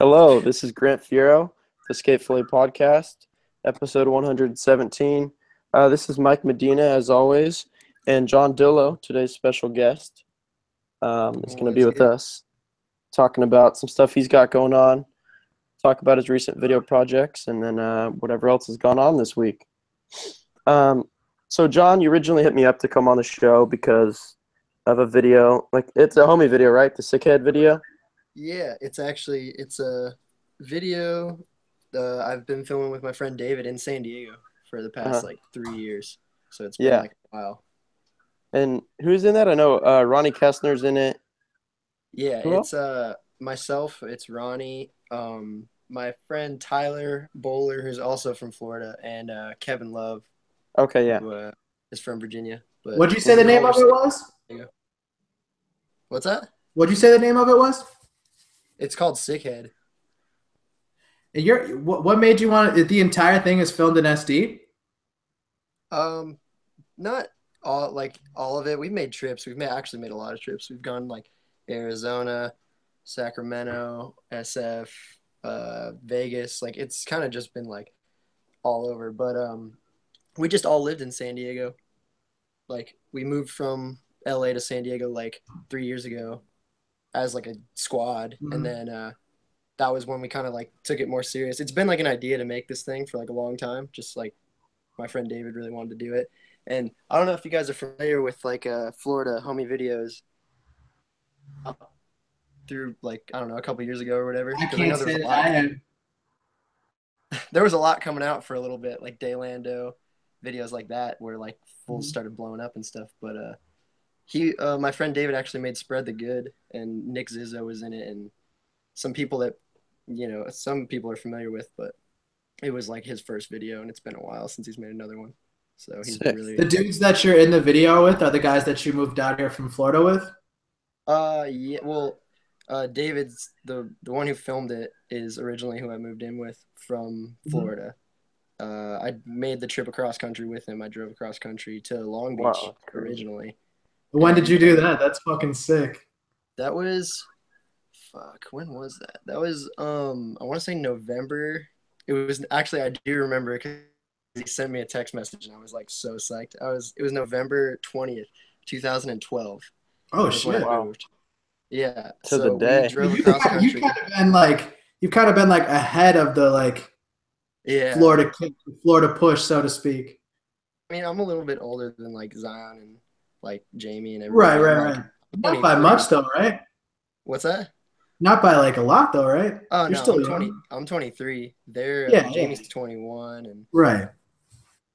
Hello, this is Grant Fiero, the Skate Fillet podcast, episode 117. This is Mike Medina, as always, and John Dilo, today's special guest, is going to be with us, talking about some stuff he's got going on, talk about his recent video projects, and then whatever else has gone on this week. So, John, you originally hit me up to come on the show because of a video, it's a homie video, right? The Sickhead video? Yeah, it's a video I've been filming with my friend David in San Diego for the past 3 years. So it's been like a while. And who's in that? I know Ronnie Kessner's in it. Yeah, Who it's else? myself, it's Ronnie, my friend Tyler Bowler, who's also from Florida, and Kevin Love, Okay, yeah. who is from Virginia. But What'd you say the name of it was? What's that? What'd you say the name of it was? It's called Sickhead. And what made you want it? The entire thing is filmed in SD? Not all of it. We've made trips. Actually made a lot of trips. We've gone like Arizona, Sacramento, SF, Vegas. Like it's kind of just been like all over. But we just all lived in San Diego. Like we moved from LA to San Diego like 3 years ago as like a squad. Mm-hmm. And then that was when we kind of like took it more serious. It's been like an idea to make this thing for like a long time. Just like my friend David really wanted to do it. And I don't know if you guys are familiar with like Florida homie videos through like, I don't know, a couple years ago or whatever. I can't say that I am. There was a lot coming out for a little bit, like Daylando videos like that, where like fools started blowing up and stuff. But my friend David actually made Spread the Good, and Nick Zizzo was in it, and some people that, some people are familiar with, but it was like his first video, and it's been a while since he's made another one. So he's been really. The dudes that you're in the video with are the guys that you moved out here from Florida with? Yeah, well, David's the one who filmed it is originally who I moved in with from Florida. I made the trip across country with him. I drove across country to Long Beach originally. When did you do that? That's fucking sick. That was, when was that? That was, I want to say November. It was actually, I do remember because he sent me a text message and I was like so psyched. It was November 20th, 2012. Oh shit! Wow. Yeah. To the day. We drove across country. You've kind of been like ahead of the Florida push, so to speak. I mean, I'm a little bit older than like Zion and like Jamie and everybody. Right. Not by much though, right? What's that? Not by like a lot though, right? Oh, You're no, still I'm young. 20. I'm 23. Jamie's 21 and right.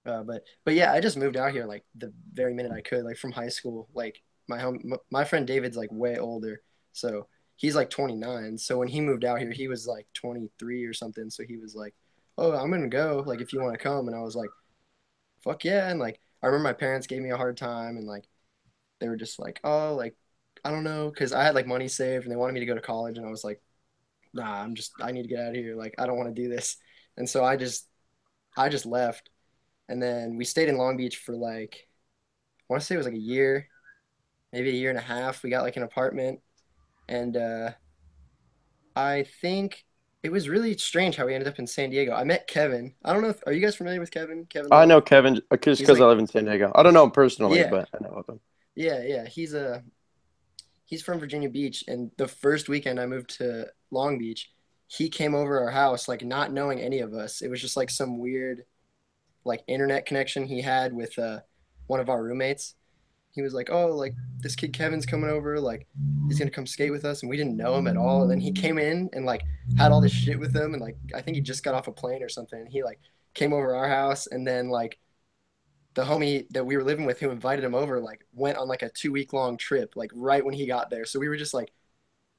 But yeah, I just moved out here like the very minute I could, like from high school. Like my friend David's like way older, so he's like 29. So when he moved out here, he was like 23 or something. So he was like, "Oh, I'm gonna go. Like if you want to come," and I was like, "Fuck yeah!" And like I remember my parents gave me a hard time, and like they were just like, "Oh, like I don't know," because I had like money saved and they wanted me to go to college, and I was like, "Nah, I need to get out of here. Like I don't want to do this." And so I just left. And then we stayed in Long Beach for like, I want to say it was like a year, maybe a year and a half. We got like an apartment. And I think it was really strange how we ended up in San Diego. I met Kevin. I don't know are you guys familiar with Kevin? Kevin Love? I know Kevin because I live in San Diego. I don't know him personally, but I know of him. Yeah. He's from Virginia Beach. And the first weekend I moved to Long Beach, he came over our house, like not knowing any of us. It was just like some weird like internet connection he had with one of our roommates. He was like, "Oh, like this kid Kevin's coming over, like he's gonna come skate with us," and we didn't know him at all. And then he came in and like had all this shit with him, and like I think he just got off a plane or something. And he like came over our house, and then like the homie that we were living with who invited him over like went on like a 2 week long trip like right when he got there. So we were just like,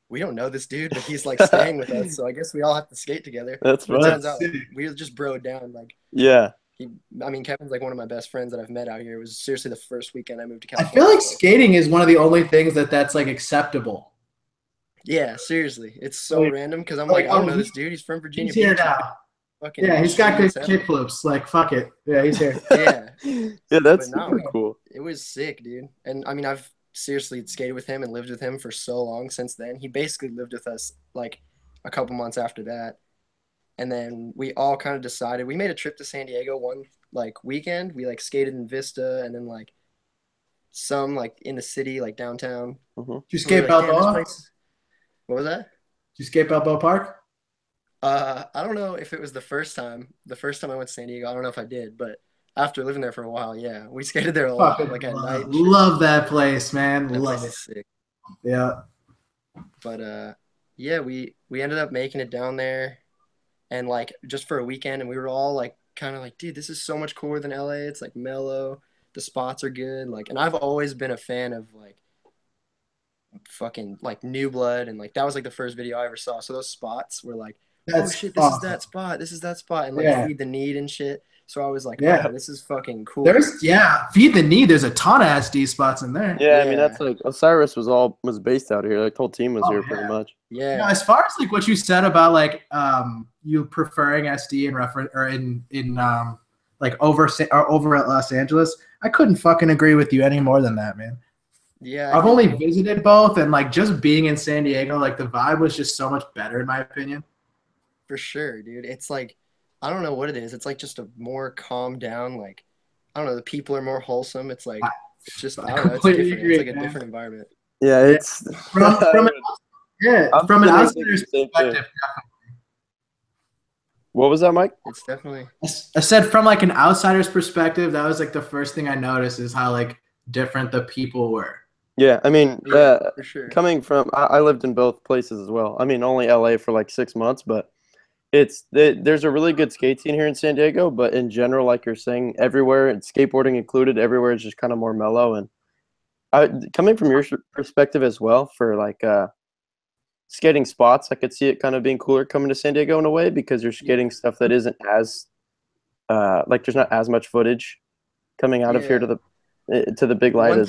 we don't know this dude, but he's like staying with us, so I guess we all have to skate together. That's right. It turns out like, we just broed down like. Yeah. Kevin's like one of my best friends that I've met out here. It was seriously the first weekend I moved to California. I feel like skating is one of the only things that's like acceptable. Yeah, seriously. It's so random because I'm like, I don't know this dude. He's from Virginia. He's here now. Yeah, he's got good kick flips. Like, fuck it. Yeah, he's here. Yeah. Yeah, that's super cool. It was sick, dude. And I mean, I've seriously skated with him and lived with him for so long since then. He basically lived with us like a couple months after that. And then we all kind of decided, we made a trip to San Diego one like weekend. We like skated in Vista and then like some like in the city, like downtown. Did you We skate were like, damn, this Balboa? place. What was that? Did you skate Balboa Park? I don't know if it was the first time. The first time I went to San Diego, I don't know if I did, but after living there for a while, yeah, we skated there a lot, like Fucking at night love, and shit. love that place, man. That Love place it. is sick. Yeah. But yeah, we ended up making it down there, and like just for a weekend, and we were all like kind of like, dude, this is so much cooler than LA. It's like mellow, the spots are good, like, and I've always been a fan of like fucking like New Blood, and like that was like the first video I ever saw. So those spots were like, oh That's shit, awesome. this is that spot, and like Yeah. Feed the Need and shit. So I was like, Yeah. oh, this is fucking cool. Feed the Need. There's a ton of SD spots in there. Yeah, I mean that's like Osiris was based out here. Like the whole team was here pretty much. Yeah. Now, as far as like what you said about like you preferring SD in reference or in like over at Los Angeles, I couldn't fucking agree with you any more than that, man. Yeah. I've only visited both, and like just being in San Diego, like the vibe was just so much better in my opinion. For sure, dude. It's like, I don't know what it is. It's like just a more calmed down, like, I don't know, the people are more wholesome. It's like, it's just, I don't know, it's different. Agree, it's like man. a different environment. Yeah, it's from an outsider's perspective. What was that, Mike? It's definitely. I said from like an outsider's perspective, that was like the first thing I noticed is how like different the people were. Yeah, I mean, For sure. coming from, I lived in both places as well. I mean, only LA for like 6 months, but there's a really good skate scene here in San Diego. But in general, like you're saying, everywhere, and skateboarding included, everywhere is just kind of more mellow. And coming from your perspective as well, for like skating spots, I could see it kind of being cooler coming to San Diego in a way because you're skating stuff that isn't as like there's not as much footage coming out of here to the big light as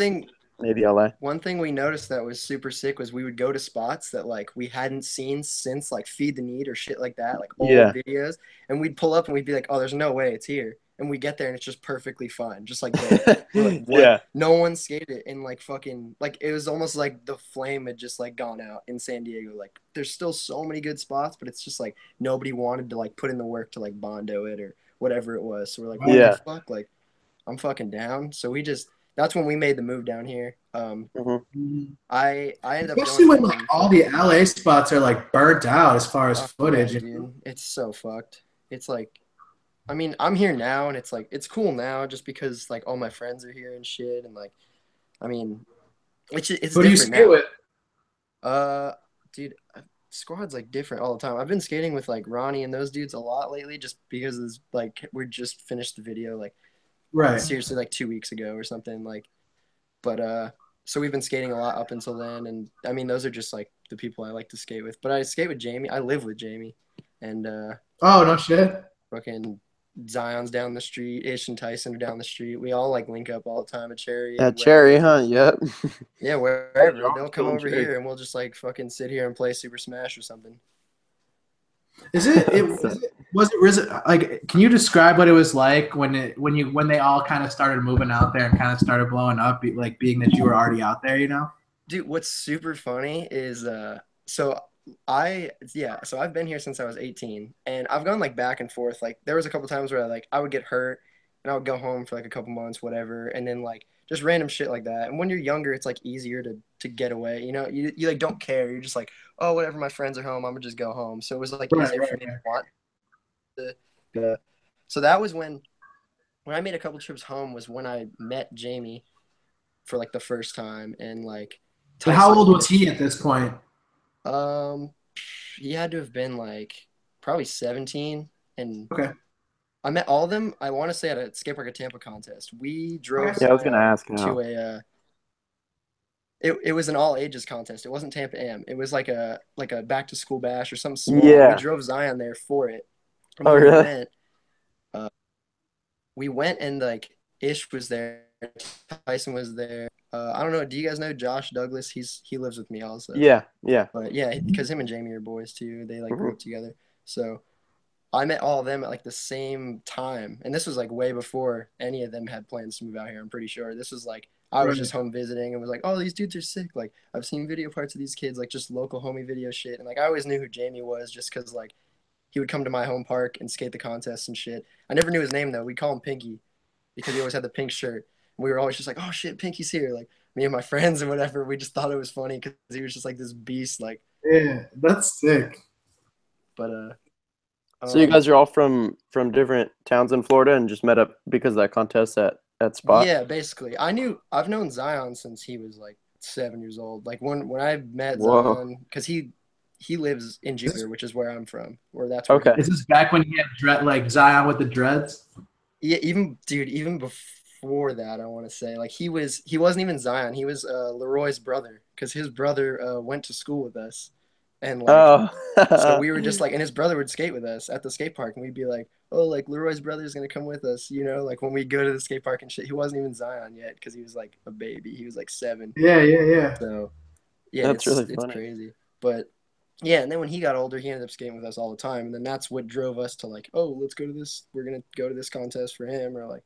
maybe LA. One thing we noticed that was super sick was we would go to spots that like we hadn't seen since like Feed the Need or shit like that, like old videos, and we'd pull up and we'd be like, oh, there's no way it's here. And we get there and it's just perfectly fine, just like there. We're like, what? Yeah. No one skated it, and like fucking like it was almost like the flame had just like gone out in San Diego. Like there's still so many good spots, but it's just like nobody wanted to like put in the work to like Bondo it or whatever it was. So we're like, what the fuck? Like I'm fucking down. So that's when we made the move down here. I ended up especially when like all the LA spots are like burnt out as far as footage. Yeah, dude. It's so fucked. It's like, I mean, I'm here now, and it's like it's cool now just because like all my friends are here and shit, and like, I mean, it's who do you skate with? Dude, squad's like different all the time. I've been skating with like Ronnie and those dudes a lot lately, just because it's like we just finished the video like seriously like 2 weeks ago or something like, but so we've been skating a lot up until then, and I mean those are just like the people I like to skate with. But I skate with Jamie. I live with Jamie, and oh no shit, fucking Zion's down the street, Ish and Tyson are down the street. We all like link up all the time at Cherry. At Cherry, huh? Yep. Yeah, wherever they'll come over here, and we'll just like fucking sit here and play Super Smash or something. Was it like? Can you describe what it was like when they all kind of started moving out there and kind of started blowing up? Like being that you were already out there, you know? Dude, what's super funny is so I've been here since I was 18, and I've gone like back and forth. Like there was a couple times where I would get hurt, and I would go home for like a couple months, whatever, and then like just random shit like that. And when you're younger, it's like easier to get away. You know, you like don't care. You're just like, oh, whatever. My friends are home. I'm gonna just go home. So it was like easier for me to want to. So that was when I made a couple trips home was when I met Jamie for like the first time, and like. So how old was he at this point? He had to have been like probably 17, and okay. I met all of them. I want to say at a skate park at Tampa contest. We drove. Yeah, I was gonna ask to a. It was an all ages contest. It wasn't Tampa Am. It was like a back to school bash or something small. Yeah. We drove Zion there for it. Oh really? We went and like Ish was there, Tyson was there. I don't know. Do you guys know Josh Douglas? He lives with me also. Yeah. But yeah, because him and Jamie are boys too. They like grew up together. So I met all of them at like the same time, and this was like way before any of them had plans to move out here. I'm pretty sure this was like I was Right. just home visiting and was like, oh, these dudes are sick. Like, I've seen video parts of these kids, like just local homie video shit. And like, I always knew who Jamie was just because like he would come to my home park and skate the contests and shit. I never knew his name though. We call him Pinky because he always had the pink shirt. And we were always just like, oh shit, Pinky's here. Like me and my friends and whatever, we just thought it was funny because he was just like this beast. Like, Yeah, that's sick. but So you guys are all from different towns in Florida and just met up because of that contest at Spot? yeah, basically. I've known Zion since he was like 7 years old. Like when I met Whoa. Zion, because he lives in Jupiter, which is where I'm from, or that's where Okay. Is this back when he had like Zion with the dreads? Yeah, even before that, I want to say like he wasn't even Zion. He was Leroy's brother because his brother went to school with us, and like Oh. so we were just like, and his brother would skate with us at the skate park, and we'd be like, oh, like Leroy's brother is gonna come with us, you know, like when we go to the skate park and shit. He wasn't even Zion yet because he was like a baby. He was like 7. Yeah. So yeah, That's really it's funny. crazy, but. Yeah, and then when he got older, he ended up skating with us all the time, and then that's what drove us to like, oh, let's go to this. We're gonna go to this contest for him, or like,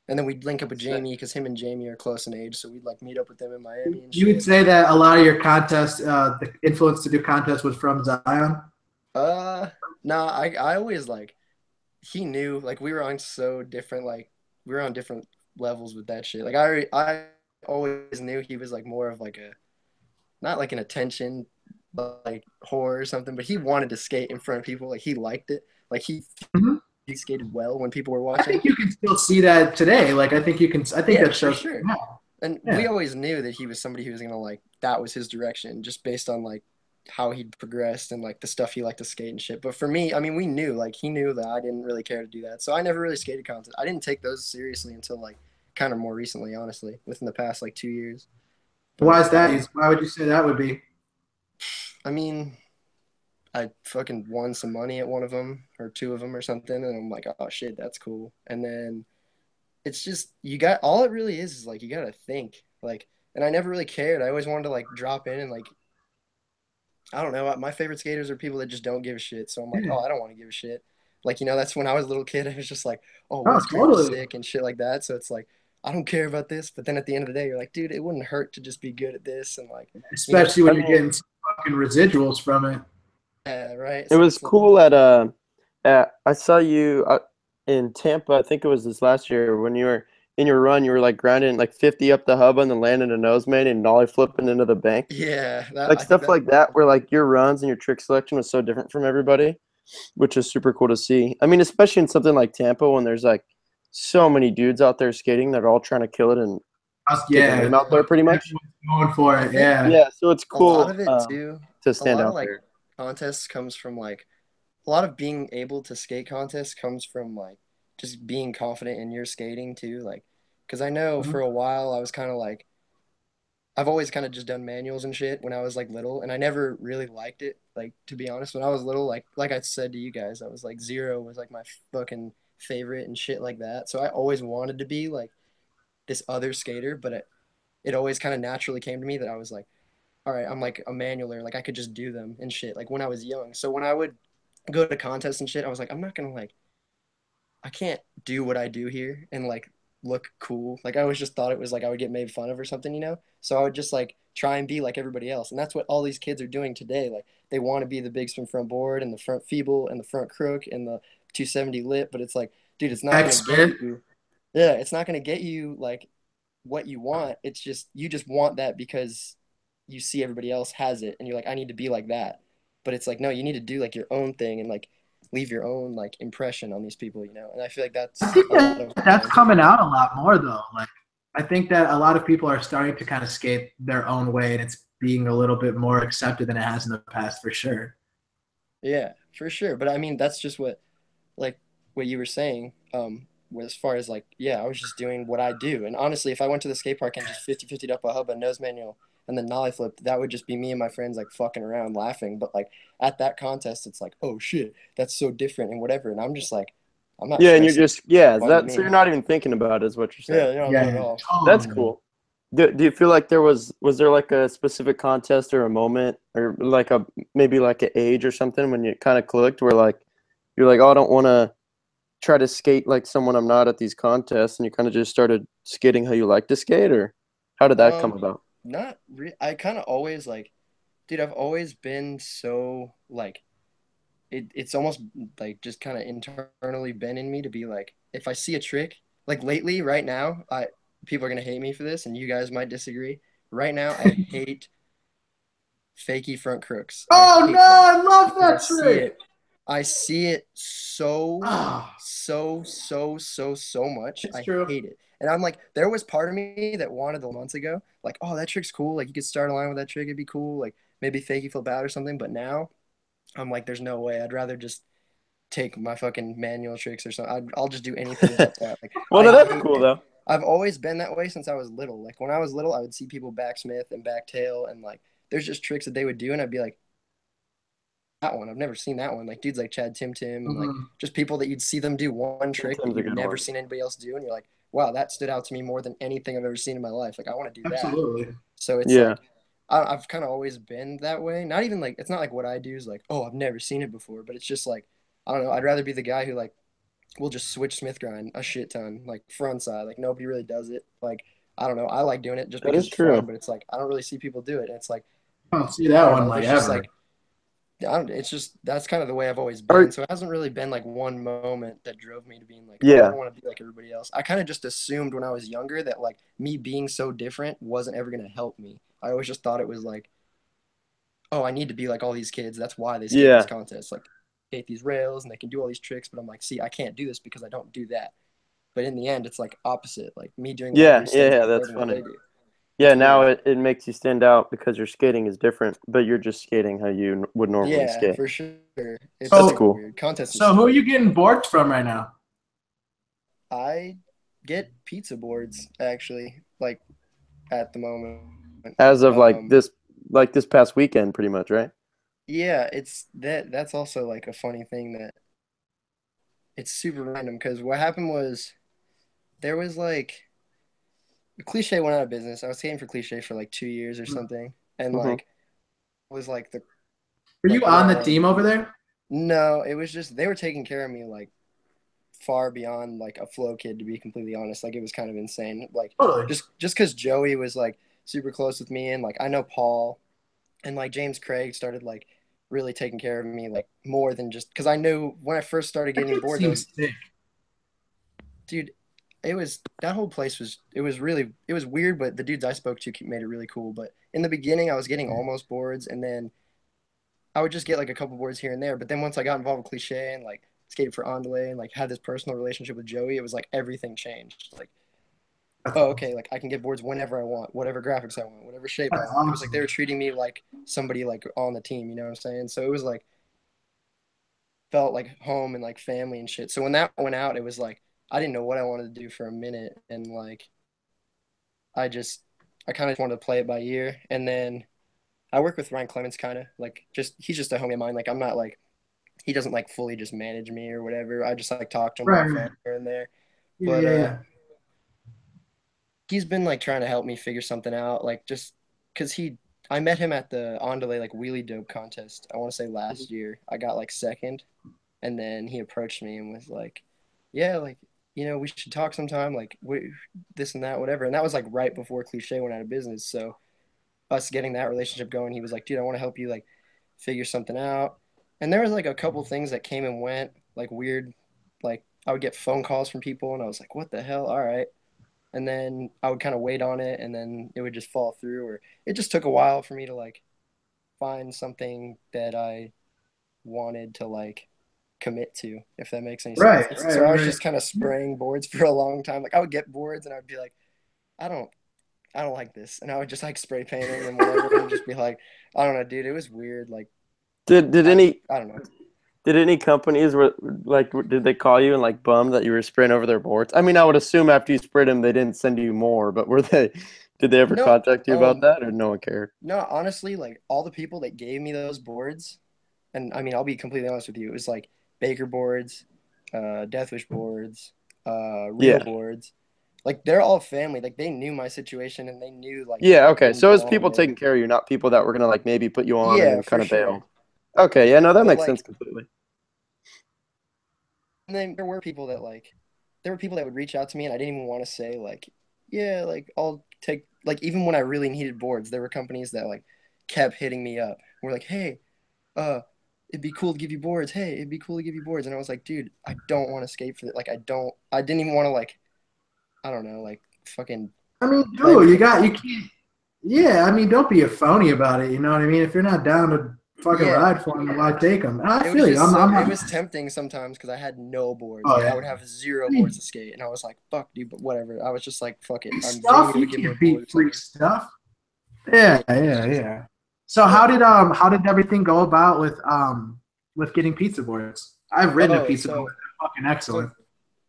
and then we'd link up with Jamie because him and Jamie are close in age, so we'd like meet up with them in Miami and You would shit. say that a lot of your contest, the influence to do contests was from Zion? Nah, I always like he knew like we were on so different like we were on different levels with that shit. Like I always knew he was like more of like a not like an attention like whore or something, but he wanted to skate in front of people. Like he liked it. Like Mhm. he skated well when people were I watching. think you can still see that today. Like I think you can. I think Yeah, that shows. for sure. Yeah. And Yeah. we always knew that he was somebody who was gonna like that was his direction, just based on like how he'd progressed and like the stuff he liked to skate and shit. But for me, I mean, we knew like he knew that I didn't really care to do that, so I never really skated contests. I didn't take those seriously until like kind of more recently, honestly, within the past like 2 years. Why But is that? Why would you say that would be? I mean, I fucking won some money at one of them or two of them or something, and I'm like, oh shit, that's cool. And then it's just you got all it really is like you gotta think like, and I never really cared. I always wanted to like drop in and like I don't know. My favorite skaters are people that just don't give a shit. So I'm like, Yeah. oh, I don't want to give a shit. Like that's when I was a little kid. I was just like, oh, Oh, what's crazy totally. sick and shit like that. So it's like I don't care about this. But then at the end of the day, you're like, dude, it wouldn't hurt to just be good at this and like, Especially when I you're mean, getting some fucking residuals from it. yeah, right. it So was it's like, cool I saw you in Tampa. I think it was this last year when you were in your run. You were like grinding like 50 up the hub and then landing a nose man and nollie flipping into the bank. yeah, Like I think stuff like that, where like your runs and your trick selection was so different from everybody, which is super cool to see. I mean, especially in something like Tampa when there's like so many dudes out there skating that are all trying to kill it and get their Yeah. name out there pretty much. Everyone's going for I it. think Yeah. Yeah, so it's a lot cool of it too. to A stand lot of out like there. contests comes from like a lot of being able to skate contests comes from like just being confident in your skating too. Like, because I know Mhm. for a while I was kind of like I've always kind of just done manuals and shit when I was like little, and I never really liked it. Like to be honest, when I was little, like I said to you guys, I was like zero was like my fucking favorite and shit like that. So I always wanted to be like this other skater, but it always kind of naturally came to me that I was like, all right, I'm like a manualer, like I could just do them and shit. Like when I was young, so when I would go to contests and shit, I was like, I'm not gonna like I can't do what I do here and like look cool. Like I always just thought it was like I would get made fun of or something, you know? So I would just like try and be like everybody else. And that's what all these kids are doing today. Like they want to be the big spin front board and the front feeble and the front crook and the 270 lip, but it's like, dude, it's not going to get X-Men. you. Yeah, it's not going to get you like what you want. It's just you just want that because you see everybody else has it and you're like I need to be like that. But it's like no, you need to do like your own thing and like leave your own like impression on these people, you know. And I feel like I that's think a lot of that's coming out a lot more though. Like I think that a lot of people are starting to kind of skate their own way, and it's being a little bit more accepted than it has in the past, for sure. yeah, for sure. But I mean that's just what like what you were saying as far as like yeah, I was just doing what I do. And honestly, if I went to the skate park and just 50-50'd up a hub, a nose manual and then nollie flip, that would just be me and my friends like fucking around laughing. But like at that contest it's like, "Oh shit, that's so different and whatever." And I'm just like I'm not Yeah, and you're stressing. just yeah, Fun to so you're me. not even thinking about it, is what you're saying. Yeah, no, not at Yeah, all. That's totally. cool. Do you feel like was there like a specific contest or a moment or like a maybe like an age or something when you kind of clicked where like you're like, oh, I don't want to try to skate like someone I'm not at these contests, and you kind of just started skating how you like to skate, or How did that come about? I kind of always like, dude, I've always been so like, it's almost like just kind of internally been in me to be like, if I see a trick, like lately, right now, people are gonna hate me for this, and you guys might disagree. Right now, I hate fakey front crooks. I Oh hate no, them I love because that trick. I see it so, Ah, so much. it's I true. hate it. And I'm like, there was part of me that wanted the months ago, like, oh, that trick's cool. Like, you could start a line with that trick. It'd be cool. Like, maybe fakey flip out or something. But now I'm like, there's no way. I'd rather just take my fucking manual tricks or something. I'll just do anything but that. Like, Well, I no, that's hate cool it. though. I've always been that way since I was little. Like, when I was little, I would see people backsmith and backtail, and like, there's just tricks that they would do, and I'd be like, that one. I've never seen that one. Like dudes like Chad Tim Tim and like Mhm. just people that you'd see them do one trick that Tim's a you've good never one. seen anybody else do, and you're like, wow, that stood out to me more than anything I've ever seen in my life. Like I want to do that. Absolutely. So it's Yeah. like I've kind of always been that way. Not even like it's not like what I do is like, oh, I've never seen it before, but it's just like I don't know. I'd rather be the guy who like will just switch Smith grind a shit ton, like front side. Like nobody really does it. Like I don't know. I like doing it just That because is it's fun, true. but it's like I don't really see people do it. And it's like I don't see I that don't one know. like There's just ever. like it's just that's kind of the way I've always Are been. So it hasn't really been like one moment that drove me to being like, oh, I yeah. want to be like everybody else. I kind of just assumed when I was younger that like me being so different wasn't ever going to help me. I always just thought it was like, oh, I need to be like all these kids. That's why they skate these Yeah. contests, like skate these rails and they can do all these tricks. But I'm like, see, I can't do this because I don't do that. But in the end, it's like opposite. Like me doing what I Yeah. do Yeah. stands Yeah. out more That's than what they funny. do. Yeah. It's Now weird. it makes you stand out because your skating is different, but you're just skating how you would normally Yeah, skate. for sure. It's That's So super cool. weird. Contests is so who are fun. you getting boards from right now? I get pizza boards actually, like at the moment. As of Um, like this past weekend, pretty much, right? yeah, it's that's also like a funny thing that it's super random because what happened was there was like Cliche went out of business. I was skating for Cliche for like 2 years or something, and Hmm. like was like the Were you like on where I the wanted team to over be. there? No, it was just they were taking care of me like far beyond like a flow kid to be completely honest. Like it was kind of insane. Like Totally. just because Joey was like super close with me and like I know Paul and like James Craig started like really taking care of me like more than just because I knew when I first started That getting kid boards, I was seems sick. dude. It was that whole place was it was weird, but the dudes I spoke to made it really cool. But in the beginning, I was getting almost boards, and then I would just get like a couple boards here and there. But then once I got involved with Cliche and like skated for Andale and like had this personal relationship with Joey, it was like everything changed. Like That's oh, awesome. okay, like I can get boards whenever I want, whatever graphics I want, whatever shape I That's want. It was like they awesome. were treating me like somebody like on the team, you know what I'm saying? So it was like felt like home and like family and shit. So when that went out, it was like I didn't know what I wanted to do for a minute, and like I just I kind of wanted to play it by ear, and then I work with Ryan Clements, kind of like just he's just a homie of mine. Like I'm not like he doesn't like fully just manage me or whatever. I just like talk to him on Right, the phone right. here and there, Yeah, but yeah, yeah. he's been like trying to help me figure something out, like just because he I met him at the Andale like wheelie dope contest. I want to say last year. I got like second, and then he approached me and was like, "Yeah, like we should talk sometime, like this and that, whatever." And that was like right before Cliche went out of business. So us getting that relationship going, he was like, "Dude, I want to help you like figure something out." And there was like a couple things that came and went, like weird, like I would get phone calls from people, and I was like, "What the hell?" All right, and then I would kind of wait on it, and then it would just fall through, or it just took a while for me to like find something that I wanted to like commit to, if that makes any sense. Right, right, So I was right, just kind of spraying boards for a long time. Like I would get boards, and I'd be like, I don't, I don't like this, and I would just like spray paint them and whatever, and just be like, I don't know, dude, it was weird. Like Did I, any I don't know. did any companies did they call you and like bummed that you were spraying over their boards? I mean, I would assume after you sprayed them, they didn't send you more, but did they ever No, contact you about that, or no one cared? no, honestly, like all the people that gave me those boards, and I mean, I'll be completely honest with you, it was like Baker boards, Deathwish boards, Real Yeah. boards. Like they're all family. Like they knew my situation and they knew like Yeah, I okay. couldn't So get it's on people with. taking care of you, not people that were gonna like maybe put you on and Yeah, then for kind of sure. bail. Okay, yeah, no, that But makes sense like, completely. and then there were people that would reach out to me and I didn't even want to say like, yeah, like I'll take like even when I really needed boards, there were companies that like kept hitting me up. We're like, hey, uh, it'd be cool to give you boards. Hey, it'd be cool to give you boards. And I was like, dude, I don't want to skate for that. Like, I didn't even want to like, I don't know, like fucking I mean, play dude, with you them. got you can't. Yeah, I mean, don't be a phony about it. You know what I mean? If you're not down to fucking Yeah, ride for them, why take them? I it was feel you. just so, I'm it not. was tempting sometimes because I had no boards. Oh Like, yeah. I would have zero I boards mean, to skate. And I was like, fuck, dude, but whatever. I was just like, fuck it. They need stuff to you give me a can't board beat or free something. stuff. Yeah, yeah, yeah. So But, how did everything go about with getting pizza boards? I've ridden a oh, pizza board. They're fucking so excellent.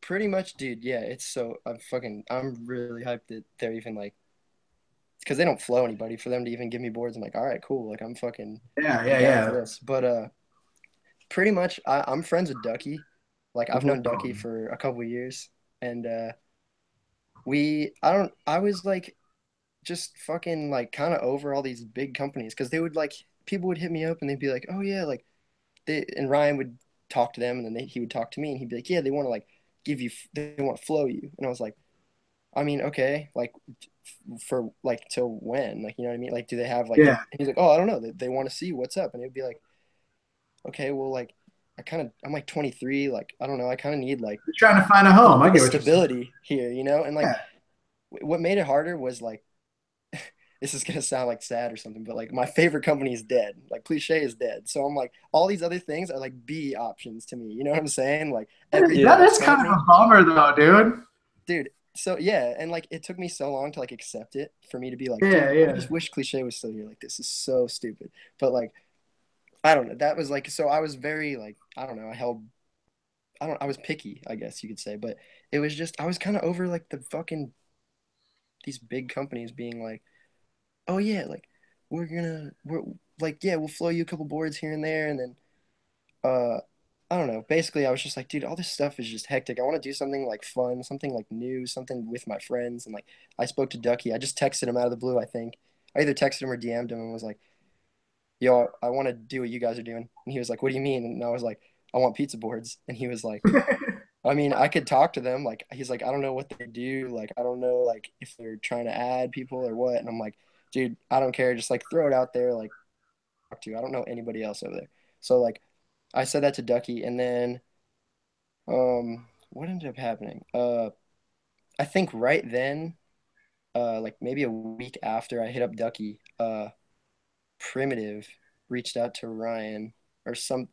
pretty much, dude, yeah, it's so, I'm really hyped that they're even like, because they don't flow anybody for them to even give me boards. I'm like, all right, cool. Like Yeah, I'm yeah, down for yeah. this. But pretty much I'm friends with Ducky. Like I've Mm-hmm. known Ducky for a couple of years, and I was like just fucking like kind of over all these big companies because they would like people would hit me up and they'd be like, oh yeah, like they and Ryan would talk to them and then he would talk to me and he'd be like, yeah, they want to like they want to flow you, and I was like, I mean, okay, like for like till when, like you know what I mean, like do they have like, Yeah. and he's like, oh, I don't know, they want to see what's up, and it'd be like, okay, well, like I'm like 23, like I don't know, I kind of need like You're trying to find a home. I a get what you're saying. stability here, you know, and like Yeah. what made it harder was like this is gonna sound like sad or something, but like my favorite company is dead. Like Cliche is dead. So I'm like all these other things are like B options to me. You know what I'm saying? Like everything That Yeah. in is front kind of of me. a bummer though, dude. Dude. So yeah, and like it took me so long to like accept it for me to be like, Yeah, dude, I yeah. just wish Cliche was still here. Like this is so stupid. But like I don't know. That was like so I was very like I don't know, I was picky, I guess you could say, but it was just I was kind of over like the fucking these big companies being like, "Oh yeah, like we're like yeah, we'll flow you a couple boards here and there," and then uh I don't know. Basically, I was just like, dude, all this stuff is just hectic. I want to do something like fun, something like new, something with my friends. And like, I spoke to Ducky. I just texted him out of the blue. I think I either texted him or DM'd him and was like, "Yo, I want to do what you guys are doing." And he was like, "What do you mean?" And I was like, "I want pizza boards." And he was like, I mean, I could talk to them. Like, he's like, I don't know what they do. Like, I don't know, like, if they're trying to add people or what. And I'm like, dude, I don't care. Just like throw it out there. Like, talk to you. I don't know anybody else over there. So like, I said that to Ducky, and then what ended up happening? I think right then, like maybe a week after I hit up Ducky, Primitive reached out to Ryan or some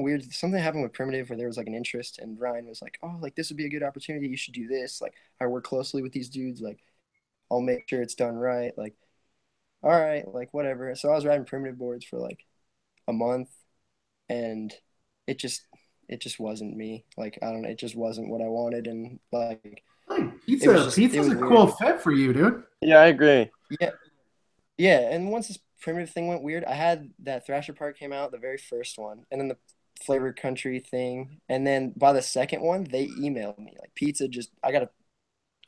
weird something happened with Primitive where there was like an interest and Ryan was like, "Oh, like this would be a good opportunity. You should do this. Like I work closely with these dudes. Like I'll make sure it's done right." Like all right, like whatever. So I was riding Primitive boards for like a month and it just it just wasn't me. Like I don't know, it just wasn't what I wanted and like Like, it pizza's was a cool weird. fit for you, dude. Yeah, I agree. Yeah, yeah, and once this primitive thing went weird, I had that Thrasher Park came out, the very first one, and then the Flavor Country thing, and then by the second one, they emailed me like pizza. Just I got a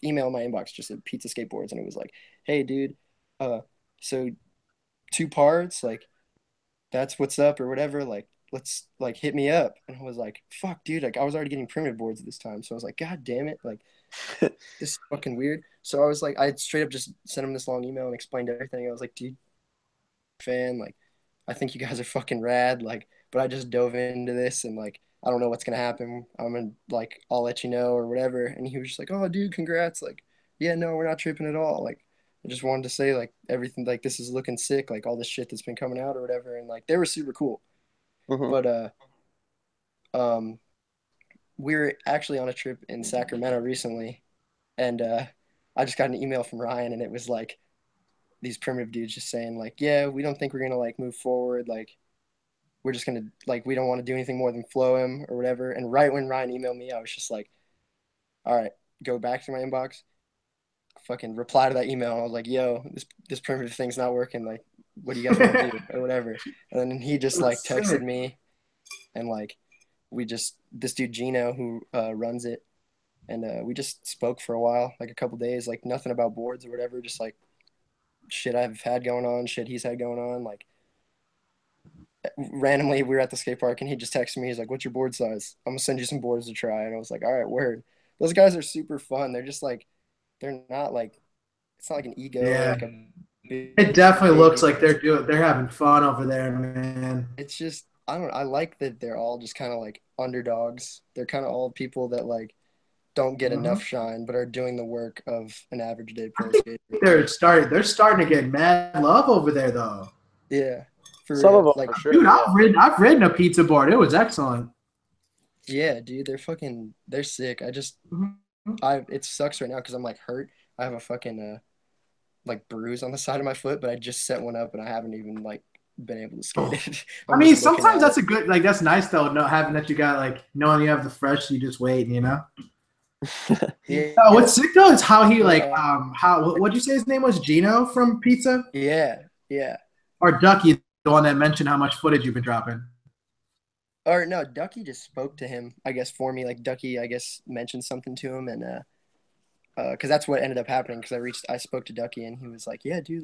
email in my inbox just said pizza skateboards, and it was like, hey, dude, uh, so two parts, like that's what's up or whatever, like let's like hit me up, and I was like, fuck, dude, like I was already getting primitive boards at this time, so I was like, god damn it, like this is fucking weird. So I was like, I straight up just sent him this long email and explained everything. I was like, dude, fan. Like, I think you guys are fucking rad. Like, but I just dove into this and like, I don't know what's gonna happen. I'm gonna like, I'll let you know or whatever. And he was just like, oh, dude, congrats. Like, yeah, no, we're not tripping at all. Like, I just wanted to say like everything like this is looking sick. Like all this shit that's been coming out or whatever. And like they were super cool. Hmm. But um, we were actually on a trip in Sacramento recently, and I just got an email from Ryan, and it was like these primitive dudes just saying like, yeah, we don't think we're gonna like move forward. Like we're just gonna like we don't want to do anything more than flow him or whatever. And right when Ryan emailed me, I was just like, all right, go back to my inbox, fucking reply to that email. And I was like, yo, this primitive thing's not working. Like, what do you guys want to do or whatever? And then he just like That's texted sick. me and like we just this dude Gino who runs it and we just spoke for a while, like a couple days, like nothing about boards or whatever, just like shit I've had going on, shit he's had going on, like randomly we were at the skate park and he just texted me. He's like, "What's your board size? I'm gonna send you some boards to try." And I was like, "All right, word." Those guys are super fun. They're just like, they're not like It's not like an ego. Yeah. Or like a big, It definitely big looks ego. like they're having fun over there, man. It's just I like that they're all just kind of like underdogs. They're kind of all people that like don't get Mhm. enough shine, but are doing the work of an average day I pro think skater. they're starting to get mad love over there though. Yeah, for Some of real. them Like, for sure. Dude, Yeah. I've ridden a pizza board. It was excellent. yeah, dude, they're sick. Mhm. It sucks right now because I'm like hurt. I have a fucking like bruise on the side of my foot, but I just set one up and I haven't even like been able to skate it. I I'm mean, just looking sometimes at that's it. a good like that's nice though, not having that you got like knowing you have the fresh, you just wait, you know. Yeah, What's sick though is how he but like how what'd you say his name was? Gino from Pizza yeah. or Ducky, the one that mentioned how much footage you've been dropping. Or no, Ducky just spoke to him, I guess, for me. Like Ducky, I guess, mentioned something to him, and because that's what ended up happening. Because I spoke to Ducky, and he was like, "Yeah, dude,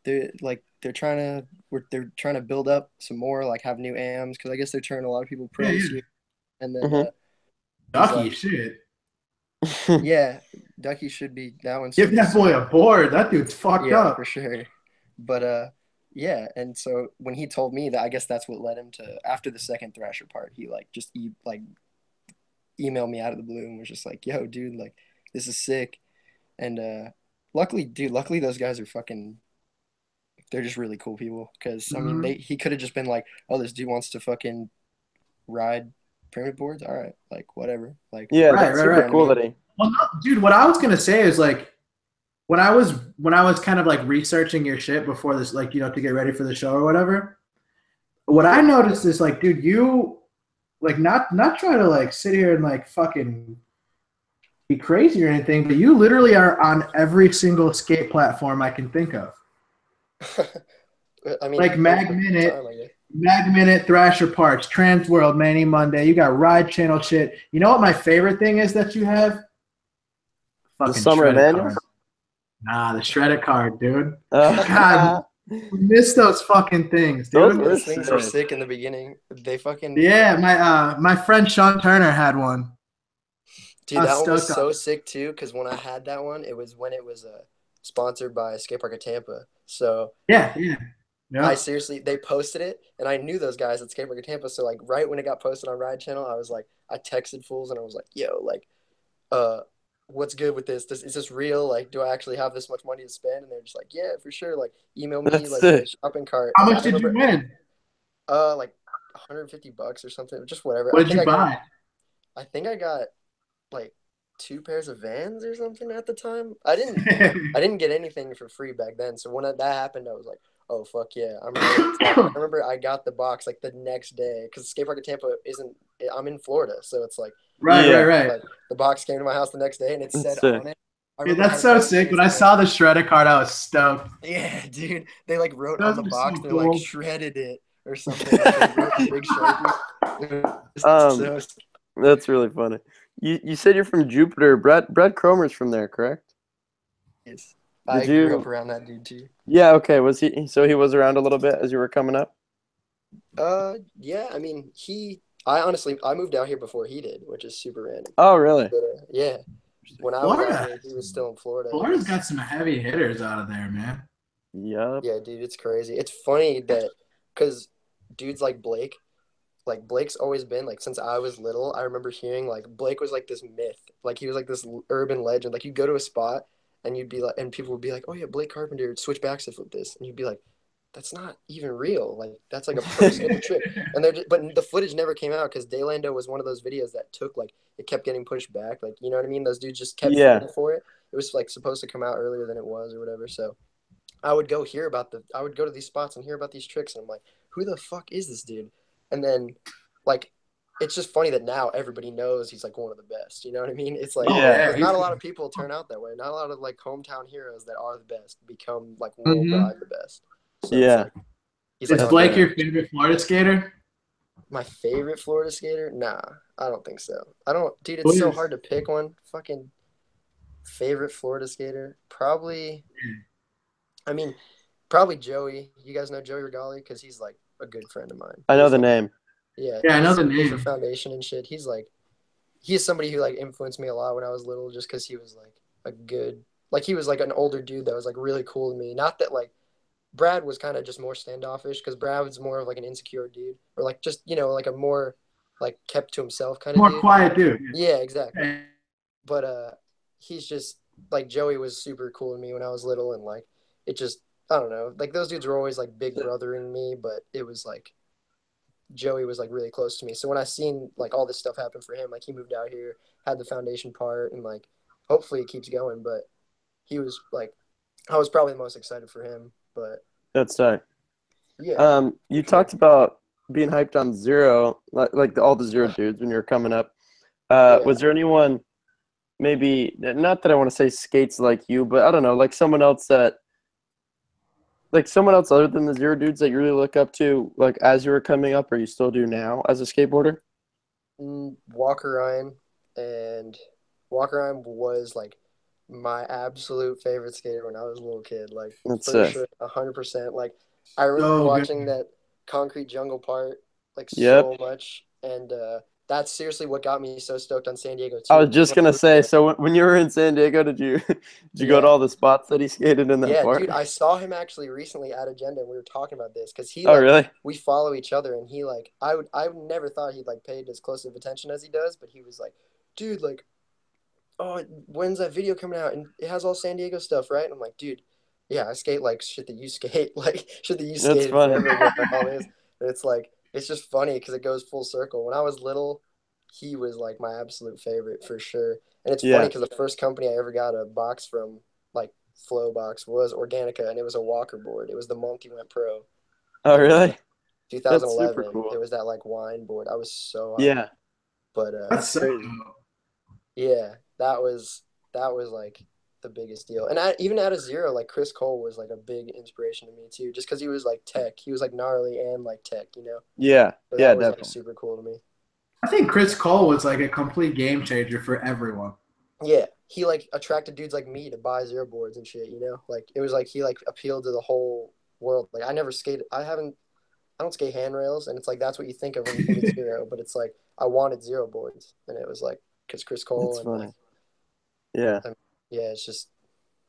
they're trying to build up some more, like have new AMs, because I guess they're turning a lot of people pro Yeah, this yeah. year." And then Mhm. he's Ducky, like, shit. "Yeah, Ducky should be that one." Give that boy a board. That dude's fucked Yeah, up. for sure. But yeah, and so when he told me that, I guess that's what led him to after the second Thrasher part, he like just like emailed me out of the blue and was just like, "Yo, dude, like this is sick." And luckily those guys are fucking they're just really cool people because I mean, Mhm. he could have just been like, "Oh, this dude wants to fucking ride pyramid boards. All right, like whatever." Like, Yeah, Right, that's right, super you know right. what I cool mean? that he. Well, no, dude, what I was gonna say is like when I was kind of like researching your shit before this, like to get ready for the show or whatever. What I noticed is like, dude, you like not try to like sit here and like fucking be crazy or anything, but you literally are on every single skate platform I can think of. I mean, Like most of the time, I guess. Mag Minute, Thrasher Parts, Trans World, Manny Monday. You got Ride Channel shit. You know what my favorite thing is that you have? The Fucking summer shredded manuals. card. Nah, the shredded card, dude. Uh, God, we miss those fucking things, those dude. were Those things were sick. sick in the beginning. They fucking Yeah, my friend Sean Turner had one. I Dude, was that one was stoked on so it. sick too. Because when I had that one, it was when it was sponsored by Skate Park of Tampa. So Yeah, yeah. I Yep. seriously, they posted it, and I knew those guys at Skate Park of Tampa. So like, right when it got posted on Ride Channel, I was like, I texted fools, and I was like, "Yo, like, uh, what's good with this? Is this real? Like, do I actually have this much money to spend?" And they're just like, "Yeah, for sure. Like, email me That's like the sick. shopping cart." How And much I did you remember, win? like, $150 or something, just whatever. What did you buy? I think I got like two pairs of Vans or something at the time. I didn't get anything for free back then. So when that happened, I was like, "Oh fuck yeah, I'm ready." So I remember I got the box like the next day because skate park in Tampa isn't. I'm in Florida, so it's like Right, right, Yeah, right. like the box came to my house the next day and it that's said sick. on it. I Dude, remember I that's had a so couple sick. days When I ago. saw the shredded card, I was stoked. Yeah, dude. They like wrote on Those the are box. so They're like cool. shredded it or something. Like they wrote in big Sharpie. It was Um, so that's really funny. You said you're from Jupiter. Brad Cromer's from there, correct? serious. Did I grew up you? around that dude too. Yeah. Okay. Was he? So he was around a little bit as you were coming up. Yeah. I mean, I honestly, I moved out here before he did, which is super random. Oh, really? But yeah, when I was out Florida. here, he was still in Florida. And Florida's got some heavy hitters out of there, man. Yup. yeah, dude, it's crazy. It's funny that because dudes like Blake's always been like since I was little. I remember hearing like Blake was like this myth, like he was like this urban legend. Like you go to a spot and you'd be like, and people would be like, "Oh yeah, Blake Carpenter switch backs to flip this," and you'd be like, "That's not even real. Like that's like a pro skater trick." And but the footage never came out because Daylando was one of those videos that took like it kept getting pushed back. Like you know what I mean? Those dudes just kept Yeah. fighting for it. It was like supposed to come out earlier than it was or whatever. So I would go to these spots and hear about these tricks, and I'm like, who the fuck is this dude? And then, like, it's just funny that now everybody knows he's like one of the best. You know what I mean? It's like, Oh Yeah. yeah, because not a lot of people turn out that way. Not a lot of like hometown heroes that are the best become like worldwide the best. So it's Yeah. like he's like Is on Blake the, your favorite Florida skater? my favorite Florida skater. Nah, I don't think so. I don't, dude. Who It's so is? hard to pick one. Fucking favorite Florida skater. Probably. I mean, probably Joey. You guys know Joey Regali because he's like a good friend of mine. I know He's the like, name. yeah, Yeah, I know he's the Paper name. Foundation and shit. He's somebody who like influenced me a lot when I was little, just because he was like a good like he was like an older dude that was like really cool to me. Not that like Brad was kind of just more standoffish because Brad was more of like an insecure dude or like just like a more like kept to himself kind of More dude. quiet dude. Yeah, exactly. Yeah. But he's just like Joey was super cool to me when I was little, and like it just I don't know, like those dudes were always like big brothering me, but it was like Joey was like really close to me. So when I seen like all this stuff happen for him, like he moved out here, had the foundation part, and like hopefully it keeps going. But he was like, I was probably the most excited for him. But That's tight. yeah, You talked about being hyped on Zero, like all the Zero dudes when you were coming up. Yeah. Was there anyone, maybe not that I want to say skates like you, but I don't know, like someone else other than the Zero dudes that you really look up to, like as you were coming up, or you still do now as a skateboarder? Walker Ryan, and Walker Ryan was like my absolute favorite skater when I was a little kid. Like That's for it. sure, 100%. Like I remember So watching good. that Concrete Jungle part like Yep. so much, and that's seriously what got me so stoked on San Diego too. I was because just when I gonna moved say, there- so when you were in San Diego, did you go to yeah, all the spots that he skated in that yeah, part? dude, I saw him actually recently at Agenda, and we were talking about this because he Oh, like really? we follow each other, and he like I never thought he'd like paid as close of attention as he does, but he was like, dude, like, oh, when's that video coming out? And it has all San Diego stuff, right? And I'm like, dude, yeah, I skate like shit that you skate, like shit that you That's skated funny. forever ago and all this. And it's like, it's just funny because it goes full circle. When I was little, he was like my absolute favorite for sure. And it's funny Yeah. because the first company I ever got a box from, like Flow Box, was Organica, and it was a walker board. It was the Monkey Went Pro. Oh, And really? That's super 2011. cool. It was that like wine board. I was so hyped. Yeah, But That's so crazy. yeah, that was like the biggest deal. And even at a zero, like Chris Cole was like a big inspiration to me too, just because he was like tech. He was like gnarly and like tech. Yeah, So yeah, that was like definitely. super cool to me. I think Chris Cole was like a complete game changer for everyone. Yeah, he like attracted dudes like me to buy zero boards and shit. Like it was like he like appealed to the whole world. Like I never skated. I don't skate handrails, and it's like that's what you think of when you think of zero, but it's like I wanted zero boards, and it was like because Chris Cole That's and funny. Yeah, yeah, it's just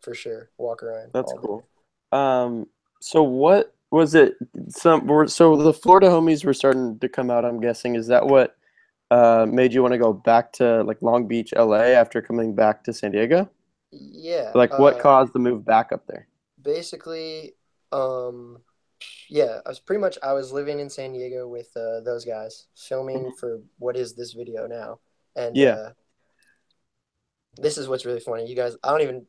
for sure walk around that's all day. cool. So what was it? So the Florida homies were starting to come out, I'm guessing. Is that what made you want to go back to like Long Beach, LA after coming back to San Diego? Yeah, Like what caused the move back up there? basically, yeah, I was living in San Diego with those guys filming for what is this video now, and Yeah. this is what's really funny. You guys, I don't even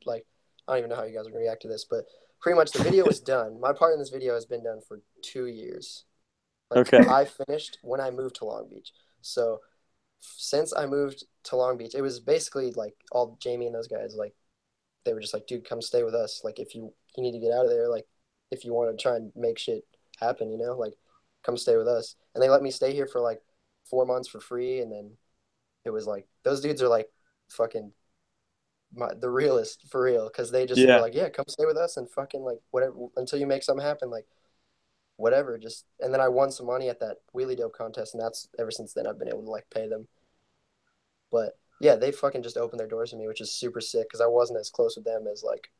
know how you guys are gonna react to this, but pretty much the video was done. My part in this video has been done for 2 years. Like Okay. I finished when I moved to Long Beach. So since I moved to Long Beach, it was basically like all Jamie and those guys like they were just like, dude, come stay with us. Like if you need to get out of there, like if you want to try and make shit happen, like come stay with us. And they let me stay here for like 4 months for free, and then it was like those dudes are like fucking the realest for real because they just were Yeah. like, yeah, come stay with us and fucking like whatever until you make something happen, like whatever. Just and then I won some money at that wheelie dope contest, and that's ever since then I've been able to like pay them. But yeah, they fucking just opened their doors to me, which is super sick because I wasn't as close with them as like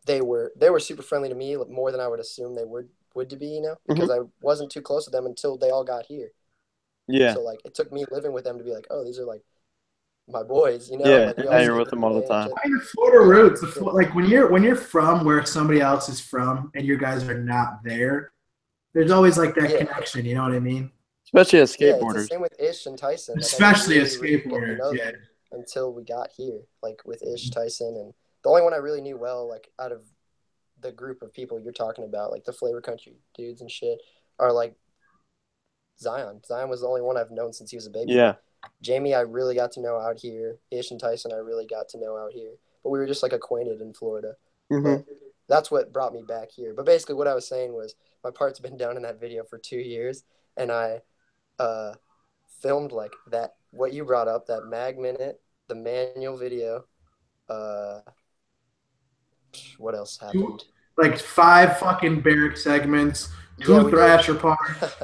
they were. They were super friendly to me, like, more than I would assume they would to be, because I wasn't too close with them until they all got here. Yeah. So like it took me living with them to be like, oh, these are like my boys, Yeah. like we Now all you're skate with them all the every day and time. shit. I mean, the Florida Yeah, roots, yeah. like when you're from where somebody else is from and you guys are not there, there's always like that Yeah. connection. You know what I mean? Especially as Yeah, it's the skateboarders. same with Ish and Tyson. Like Especially I as didn't really get to skateboarders. know Yeah. them until we got here, like with Ish, Tyson, and the only one I really knew well, like out of the group of people you're talking about, like the Flavor Country dudes and shit, are like Zion. Zion was the only one I've known since he was a baby. Yeah. Jamie, I really got to know out here. Ish and Tyson, I really got to know out here. But we were just like acquainted in Florida. But that's what brought me back here. But basically, what I was saying was my part's been done in that video for 2 years, and I filmed like that. What you brought up, that mag minute, the manual video. What else happened? Like 5 fucking barrack segments, 2 Yeah, Thrasher parts.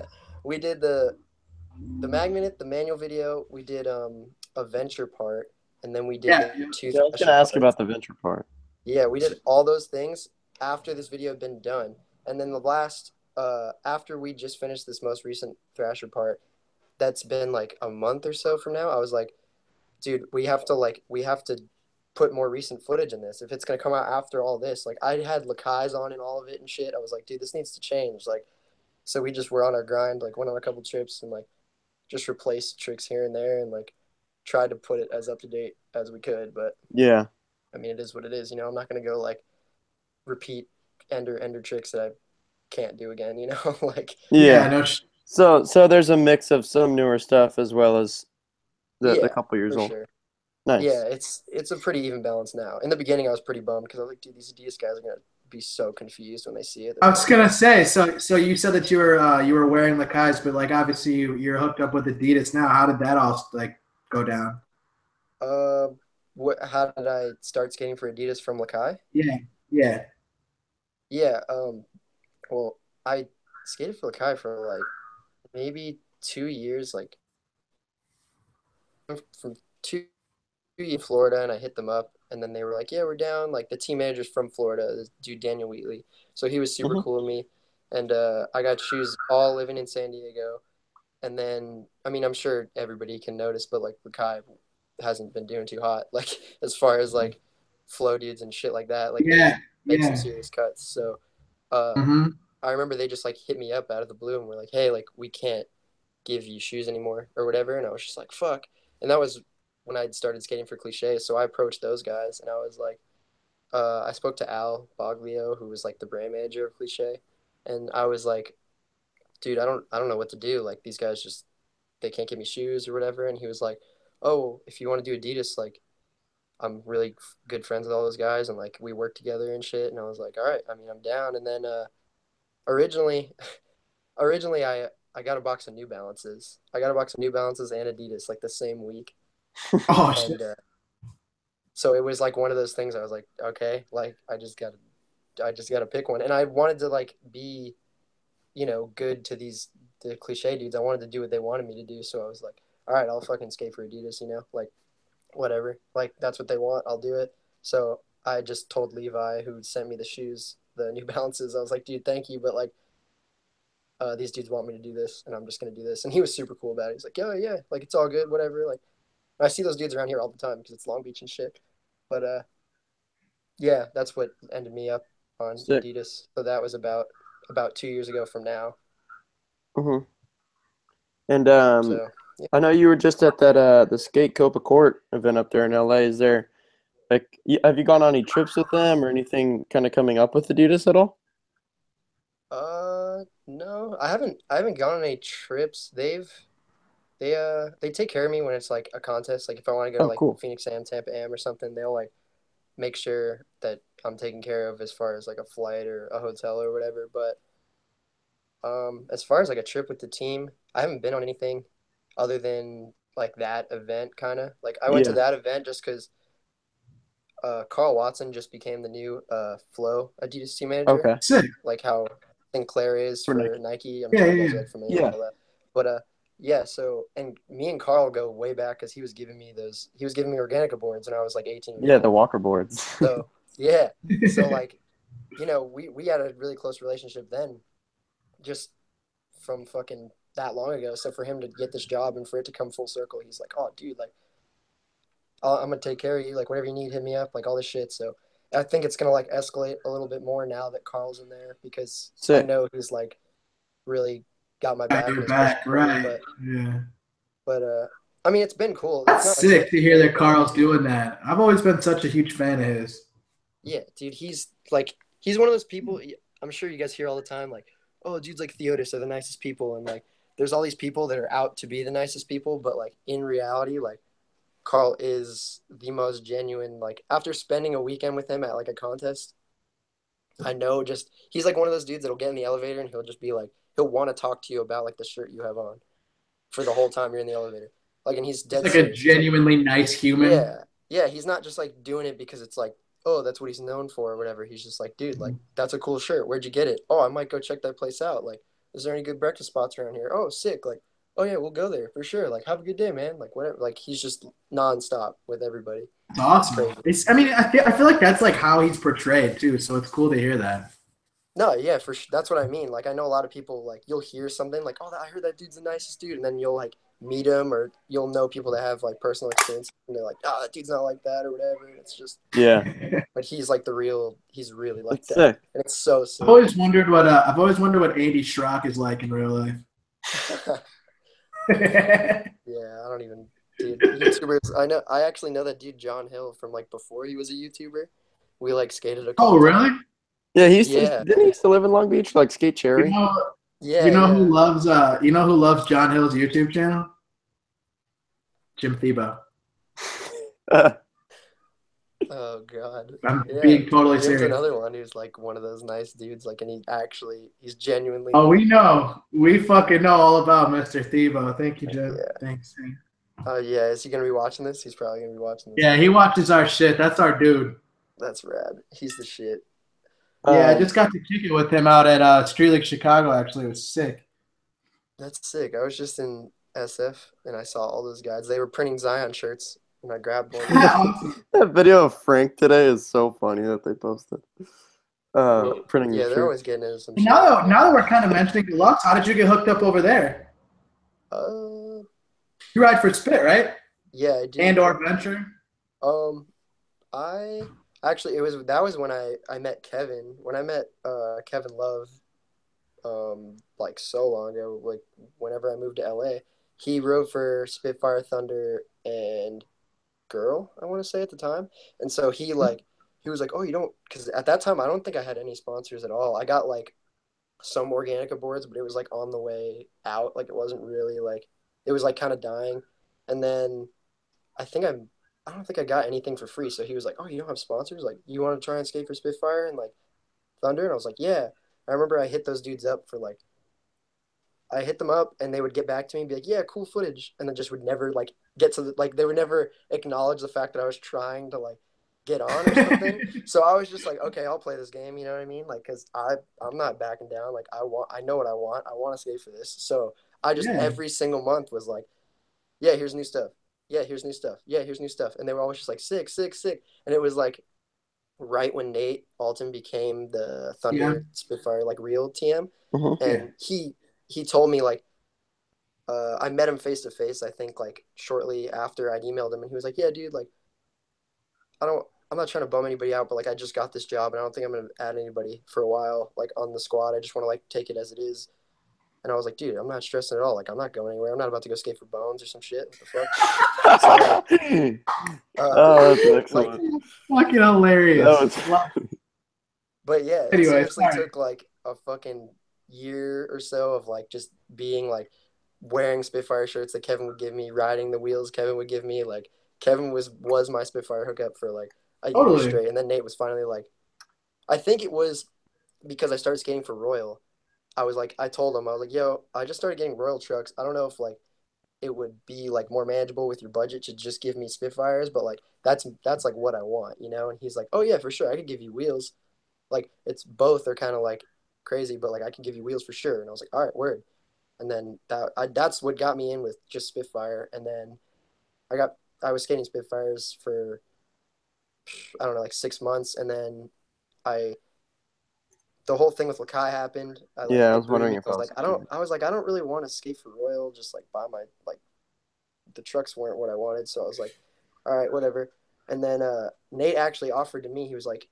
we did the mag minute, the manual video. We did a venture part, and then we did the 2 Yeah, I was Thrasher gonna ask parts. about the venture part. Yeah, we did all those things after this video had been done. And then the last, after we just finished this most recent Thrasher part, that's been like a month or so from now, I was like, dude, we have to put more recent footage in this. If it's gonna come out after all this, like I had Lakai's on and all of it and shit. I was like, dude, this needs to change. Like, so we just were on our grind, like went on a couple trips and like just replaced tricks here and there and like tried to put it as up to date as we could. But Yeah. I mean, it is what it is. You know, I'm not gonna go like repeat ender tricks that I can't do again. You know, like Yeah. No. So there's a mix of some newer stuff as well as the yeah, couple years for old. sure. Nice. Yeah, it's a pretty even balance now. In the beginning, I was pretty bummed because I was like, dude, these Adidas guys are gonna be so confused when they see it. I was gonna say, so you said that you were wearing Lakai's, but like obviously you're hooked up with Adidas now. How did that all like go down? How did I start skating for Adidas from Lakai? Yeah, yeah. Yeah, well, I skated for Lakai for like maybe 2 years, like from two in Florida, and I hit them up, and then they were like, "Yeah, we're down." Like the team manager's from Florida, this dude Daniel Wheatley, so he was super Hmm. cool with me, and I got shoes all living in San Diego, and then I mean I'm sure everybody can notice, but like Lakai hasn't been doing too hot, like as far as like flow dudes and shit like that, like they Yeah, make some yeah. serious cuts. So uh, Mm-hmm. I remember they just like hit me up out of the blue and were like, "Hey, like we can't give you shoes anymore or whatever," and I was just like, "Fuck," and that was when I'd started skating for Cliche. So I approached those guys and I was like, I spoke to Al Boglio, who was like the brand manager of Cliche, and I was like, dude, I don't know what to do. Like these guys just they can't give me shoes or whatever. And he was like, oh, if you want to do Adidas, like I'm really good friends with all those guys and like we work together and shit. And I was like, all right, I mean I'm down. And then originally, originally I got a box of New Balances. I got a box of New Balances and Adidas like the same week, Oh shit. and so it was like one of those things. I was like, okay, like I just got to pick one, and I wanted to like be, you know, good to the Cliche dudes. I wanted to do what they wanted me to do, so I was like, all right, I'll fucking skate for Adidas, you know, like whatever, like that's what they want, I'll do it. So I just told Levi, who sent me the shoes, the New Balances, I was like, dude, thank you, but like these dudes want me to do this, and I'm just gonna do this. And he was super cool about it. He's like, yeah, yeah, like it's all good, whatever. Like I see those dudes around here all the time because it's Long Beach and shit. But yeah, that's what ended me up on Sick. Adidas. So that was about 2 years ago from now. Hmm. And So yeah. I know you were just at that the Skate Copa Court event up there in LA. Is there like have you gone on any trips with them or anything kind of coming up with Adidas at all? No, I haven't gone on any trips. They take care of me when it's like a contest. Like if I want to go to Oh, like cool. Phoenix Am, Tampa Am or something, they'll like make sure that I'm taken care of as far as like a flight or a hotel or whatever. But as far as like a trip with the team, I haven't been on anything other than like that event kind of. Like I went to Yeah. that event just because Carl Watson just became the new Flow Adidas team manager, Okay. Sick. like how Sinclair is For for Nike. Nike. I'm Yeah, sure you yeah, guys yeah. are like familiar with Yeah. all that. But yeah, so and me and Carl go way back because he was giving me Organica boards when I was like 18 years Yeah, the old. Walker boards. So yeah, so like you know we had a really close relationship then, just from fucking that long ago. So for him to get this job and for it to come full circle, he's like, oh dude, like I'm gonna take care of you. Like whatever you need, hit me up. Like all this shit. So I think it's gonna like escalate a little bit more now that Carl's in there because I Sick. know he's like really got my Got back your and is pushing back, for me. right? Yeah. But I mean, it's been cool. It's That's not like he sick to hear that made me. Carl's doing that. I've always been such a huge fan of his. Yeah, dude, he's one of those people. I'm sure you guys hear all the time, like, oh, dudes like Theodis are the nicest people, and like, there's all these people that are out to be the nicest people, but like in reality, like Carl is the most genuine. Like after spending a weekend with him at like a contest, I know just he's like one of those dudes that'll get in the elevator and he'll just be like he'll want to talk to you about like the shirt you have on for the whole time you're in the elevator. Like and he's Just dead like a serious. He's like, genuinely nice human. yeah, yeah, he's not just like doing it because it's like, oh, that's what he's known for or whatever. He's just like, dude, like that's a cool shirt. Where'd you get it? Oh, I might go check that place out. Like, is there any good breakfast spots around here? Oh, sick. Like, oh yeah, we'll go there for sure. Like, have a good day, man. Like, whatever. Like, he's just nonstop with everybody. It's awesome. Crazy. I mean, I feel like that's like how he's portrayed too. So it's cool to hear that. No, yeah, for sure. That's what I mean. Like, I know a lot of people, like, you'll hear something like, oh, I heard that dude's the nicest dude. And then you'll, like, meet him or you'll know people that have, like, personal experience. And they're like, oh, that dude's not like that or whatever. And it's just, Yeah, but he's, like, he's really like that's that. sick. And it's so sick. I've always wondered what Andy Schrock is like in real life. Yeah, I don't even, dude. YouTubers, I actually know that dude, John Hill, from, like, before he was a YouTuber. We, like, skated a couple Oh, really? times. Yeah, Yeah. didn't he used to live in Long Beach, like Skate You Cherry? know, Yeah, you know yeah. who loves John Hill's YouTube channel? Jim Thiebaud. Oh God. I'm Yeah. being totally Jim's serious. another one who's like one of those nice dudes. Like, and he's genuinely. Oh, we fucking know all about Mr. Thiebaud. Thank you, Jim. Yeah. Thanks. Yeah. Is he gonna be watching this? He's probably gonna be watching this. Yeah, he watches our shit. That's our dude. That's rad. He's the shit. Yeah, I just got to kick it with him out at Street League Chicago. Actually, it was sick. That's sick. I was just in SF and I saw all those guys. They were printing Zion shirts and I grabbed one. That video of Frank today is so funny that they posted. Printing Yeah, your they're shirt. always getting into some shit. Now that we're kind of mentioning deluxe, how did you get hooked up over there? You ride for Spit, right? Yeah, I do. And or Venture. I actually that was when I met Kevin. When I met Kevin Love, like so long ago, like whenever I moved to LA, he rode for Spitfire Thunder and Girl, I want to say at the time. And so he was like, oh, you don't, because at that time I don't think I had any sponsors at all. I got like some Organica boards, but it was like on the way out. Like it wasn't really like, it was like kind of dying. And then I think I don't think I got anything for free. So he was like, oh, you don't have sponsors? Like, you want to try and skate for Spitfire and like Thunder? And I was like, yeah. I remember I hit those dudes up for like, I hit them up and they would get back to me and be like, yeah, cool footage. And then just would never like get to the, like, they would never acknowledge the fact that I was trying to like get on or something. So I was just like, okay, I'll play this game. You know what I mean? Like, cause I'm not backing down. Like I know what I want. I want to skate for this. So I just, every single month was like, yeah, here's new stuff. Yeah, here's new stuff. Yeah, here's new stuff. And they were always just like, sick, sick, sick. And it was like right when Nate Alton became the Thunder Spitfire, like real TM. Mm-hmm. And he told me like, I met him face to face, I think like shortly after I'd emailed him and he was like, yeah, dude, like, I'm not trying to bum anybody out, but like, I just got this job and I don't think I'm going to add anybody for a while, like on the squad. I just want to like take it as it is. And I was like, dude, I'm not stressing at all. Like, I'm not going anywhere. I'm not about to go skate for Bones or some shit. What the fuck? So, oh, that's excellent. Like, fucking hilarious. But yeah, it Anyway, seriously took like a fucking year or so of like just being like wearing Spitfire shirts that Kevin would give me, riding the wheels Kevin would give me. Like, Kevin was my Spitfire hookup for like a year straight. And then Nate was finally like, I think it was because I started skating for Royal. I was like, I told him, I was like, yo, I just started getting Royal trucks. I don't know if like it would be like more manageable with your budget to just give me Spitfires, but like that's like what I want, you know? And he's like, oh yeah, for sure. I could give you wheels. Like it's both are kind of like crazy, but like I can give you wheels for sure. And I was like, all right, word. And then that's what got me in with just Spitfire. And then I was skating Spitfires for, I don't know, like 6 months. And then the whole thing with Lakai happened. I was wondering if I was like, I don't really want to skate for Royal, just like buy my, like the trucks weren't what I wanted. So I was like, all right, whatever. And then Nate actually offered to me, he was like,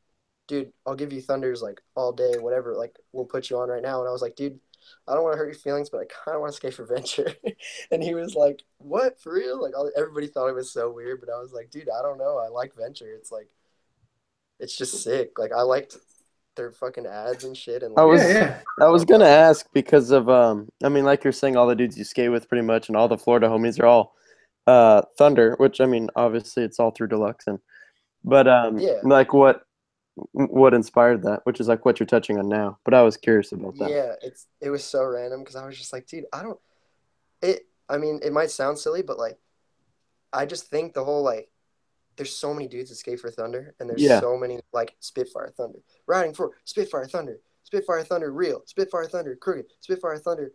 dude, I'll give you Thunders like all day, whatever, like we'll put you on right now. And I was like, dude, I don't want to hurt your feelings, but I kind of want to skate for Venture. And he was like, what, for real? Like everybody thought it was so weird, but I was like, dude, I don't know. I like Venture. It's like, it's just sick. Like I liked their fucking ads and shit. And like, I was gonna ask because of I mean, like you're saying, all the dudes you skate with pretty much, and all the Florida homies are all Thunder, which I mean, obviously it's all through Deluxe, but like what inspired that, which is like what you're touching on now. But I was curious about that. Yeah, it was so random because I was just like, dude, I mean, it might sound silly, but like, I just think the whole like, there's so many dudes that skate for Thunder, and there's so many like Spitfire Thunder riding for Spitfire Thunder real, Spitfire Thunder crooked, Spitfire Thunder.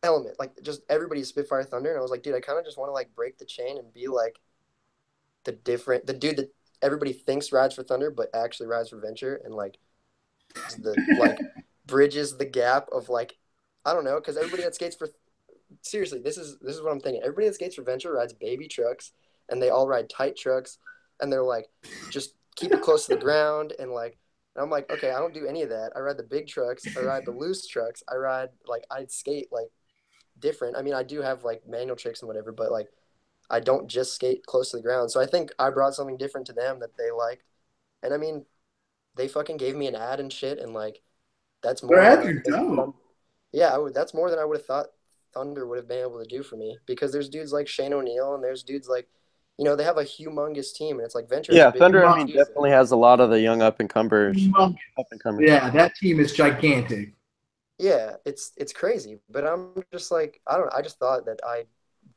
element, like just everybody's Spitfire Thunder, and I was like, dude, I kind of just want to like break the chain and be like the dude that everybody thinks rides for Thunder, but actually rides for Venture, and like bridges the gap of like, I don't know, because everybody that skates for seriously, this is what I'm thinking. Everybody that skates for Venture rides baby trucks, and they all ride tight trucks, and they're like, just keep it close to the ground, and like, and I'm like, okay, I don't do any of that. I ride the big trucks, I ride the loose trucks, I skate like different. I mean, I do have like manual tricks and whatever, but like, I don't just skate close to the ground. So I think I brought something different to them that they liked, and I mean, they fucking gave me an ad and shit, and like, that's Their more than ads I are think. dope. Yeah, that's more than I would have thought Thunder would have been able to do for me, because there's dudes like Shane O'Neill, and there's dudes like, they have a humongous team, and it's like Venture is a Yeah, big Thunder, I mean, season. definitely has a lot of the young up-and-comers. Humongous. Up-and-comers. Yeah, that team is gigantic. Yeah, it's crazy, but I'm just like, I don't know, I just thought that I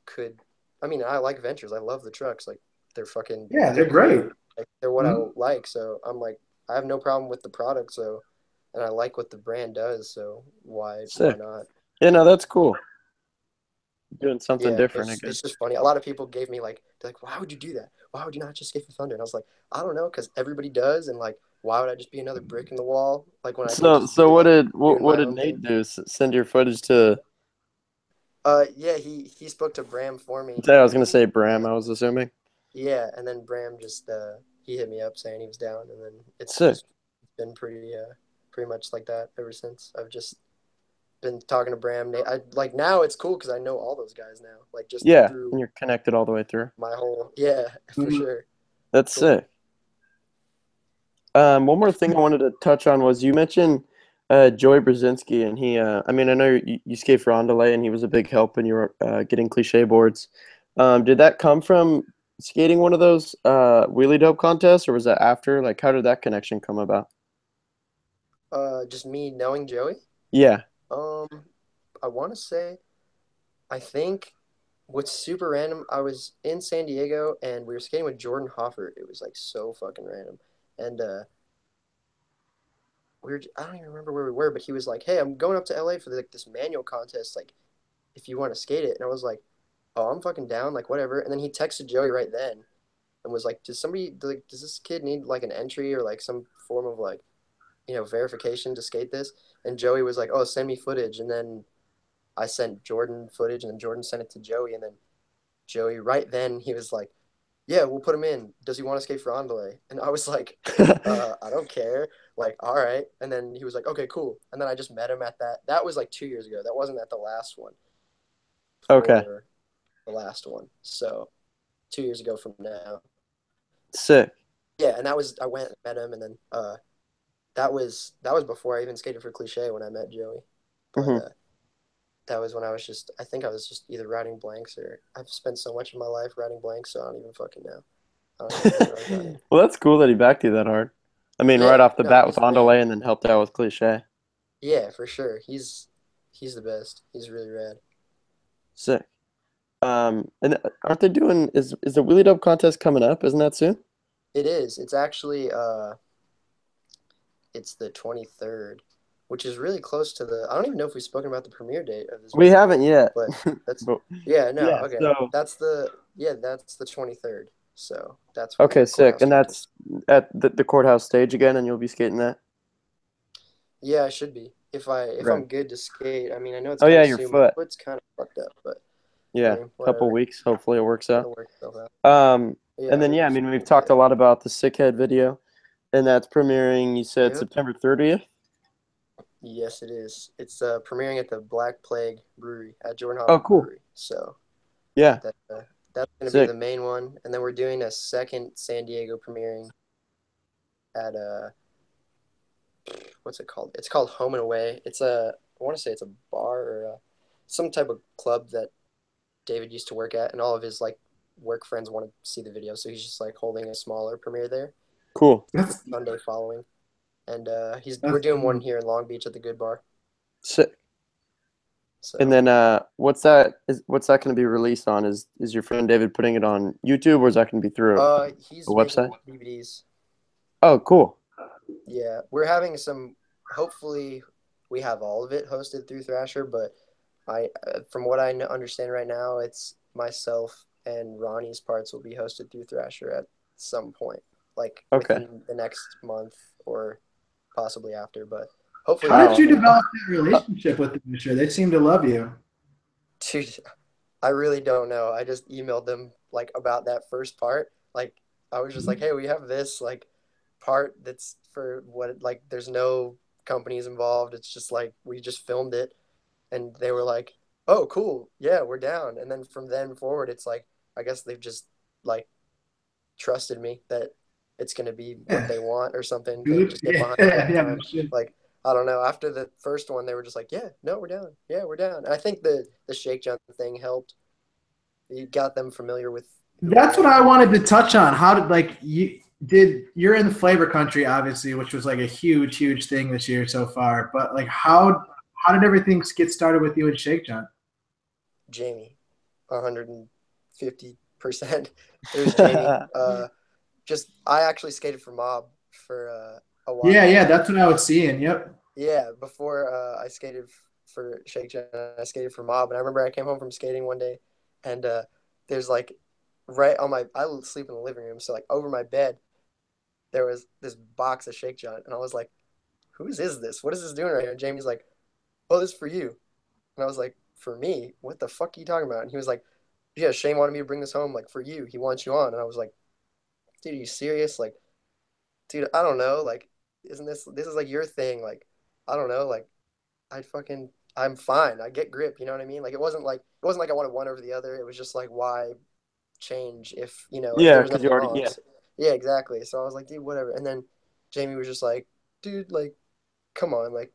could. I mean, I like Ventures. I love the trucks. Like, they're fucking. Yeah, they're great. Like, they're what Mhm. I like. So I'm like, I have no problem with the product. So, and I like what the brand does. So why Sick. not? Yeah, no, that's cool. Doing something Yeah, different, I it's guess. just funny. A lot of people gave me like, they're like, why would you do that? Why would you not just skate for Thunder? And I was like, I don't know, because everybody does, and like, why would I just be another brick in the wall? Like, when I could just So be what like did doing what my did own Nate thing. do? Send your footage to? Yeah, he spoke to Bram for me. I was gonna say Bram. I was assuming. Yeah, and then Bram just he hit me up saying he was down, and then it's Sick. just been pretty much like that ever since. I've just been talking to Bram. I like, now it's cool because I know all those guys now, like just Yeah, through and you're connected all the way through. my whole for Mhm. sure. That's Cool. sick. One more thing I wanted to touch on was you mentioned Joey Brzezinski, and he. I mean, I know you skate for Andale, and he was a big help when you were getting cliche boards. Did that come from skating one of those wheelie dope contests, or was that after? Like, how did that connection come about? Just me knowing Joey. Yeah. Um, I want to say, I think what's super random. I was in San Diego and we were skating with Jordan Hoffert. It was like so fucking random, and I don't even remember where we were, but he was like, "Hey, I'm going up to LA for like this manual contest. Like, if you want to skate it." And I was like, "Oh, I'm fucking down. Like, whatever." And then he texted Joey right then and was like, does this kid need like an entry or like some form of like, verification to skate this?" And Joey was like, "Oh, send me footage." And then I sent Jordan footage, and then Jordan sent it to Joey, and then Joey right then he was like, "Yeah, we'll put him in. Does he want to skate for Andale?" And I was like, I don't care. Like, all right. And then he was like, "Okay, cool." And then I just met him at that. That was like 2 years ago. That wasn't at the last one. Okay. For the last one. So 2 years ago from now. Sick. Yeah, and I went and met him, and then that was before I even skated for Cliche when I met Joey. But Mm-hmm. that was when I think I was just either riding blanks, or I've spent so much of my life riding blanks, so I don't even fucking know. I don't even know what I was riding. Well, that's cool that he backed you that hard. I mean, right Yeah, off the no, bat with he's the man. Andale, and then helped out with Cliche. Yeah, for sure. He's the best. He's really rad. Sick. And aren't they doing? Is the Wheelie Dub contest coming up? Isn't that soon? It is. It's actually it's the 23rd, which is really close to the. I don't even know if we've spoken about the premiere date of this We video, haven't yet. but that's But no, yeah. okay. So That's the 23rd. So that's when okay, the sick. courthouse And contest. that's at the courthouse stage again, and you'll be skating that. Yeah, I should be. If Right. I'm good to skate. I mean, I know it's Oh kind yeah, of your soon. My foot. foot's kind of fucked up, but I Yeah, mean, couple whatever. weeks. Hopefully it works out. It'll work itself out. And Yeah, then yeah, I mean we've talked yeah. a lot about the Sickhead video, and that's premiering. You said Yep. September 30th. Yes, it is. It's premiering at the Black Plague Brewery at Jordan Oh, Hoffer cool. Brewery. So Yeah, that's going to be sick. the main one, and then we're doing a second San Diego premiering at what's it called? It's called Home and Away. I want to say it's a bar or some type of club that David used to work at, and all of his like work friends want to see the video, so he's just like holding a smaller premiere there. Cool. That's Sunday following, and we're doing one here in Long Beach at the Good Bar. Sick. So And then what's that going to be released on? Is your friend David putting it on YouTube, or is that going to be through a he's website? making DVDs. Oh, cool. Yeah, we're having some. Hopefully, we have all of it hosted through Thrasher, but From what I understand right now, it's myself and Ronnie's parts will be hosted through Thrasher at some point, like Okay. within the next month or possibly after. But hopefully, How Wow. did you develop that relationship with them? Sure, they seem to love you. dude, I really don't know. I just emailed them like about that first part. Like I was just like, hey, we have this like part that's for what like there's no companies involved. It's just like we just filmed it, and they were like, oh, cool, yeah, we're down. And then from then forward, it's like I guess they've just like trusted me that it's gonna be what Yeah, they want or something. They dude. just get Yeah, behind it every yeah, no time. shit. Like I don't know. After the first one, they were just like, "Yeah, no, we're down. Yeah, we're down." And I think the shake jump thing helped. You got them familiar with who I That's what am. I wanted to touch on. How did like you're in the flavor country, obviously, which was like a huge, huge thing this year so far. But like how did everything get started with you and Shake John? Jamie, 150%. It was Jamie. Just I actually skated for Mob for a Yeah, while. yeah, that's what I was seeing. Yep. Yeah, before I skated for Shake Shack, I skated for Mob, and I remember I came home from skating one day, and there's like right on my I sleep in the living room, so like over my bed there was this box of Shake John, and I was like, "Whose is this? What is this doing right here?" And Jamie's like, "Oh, this is for you," and I was like, "For me? What the fuck are you talking about?" And he was like, "Yeah, Shane wanted me to bring this home, like for you. He wants you on," and I was like, "Dude, are you serious? Like, dude, I don't know, like, isn't this is like your thing? Like, I don't know, like." I'm fine. I get grip, you know what I mean? Like it wasn't like I wanted one over the other. It was just like why change if, if Yeah, there was because you nothing already wrong. So, yeah, exactly. So I was like, dude, whatever. And then Jamie was just like, dude, like, come on, like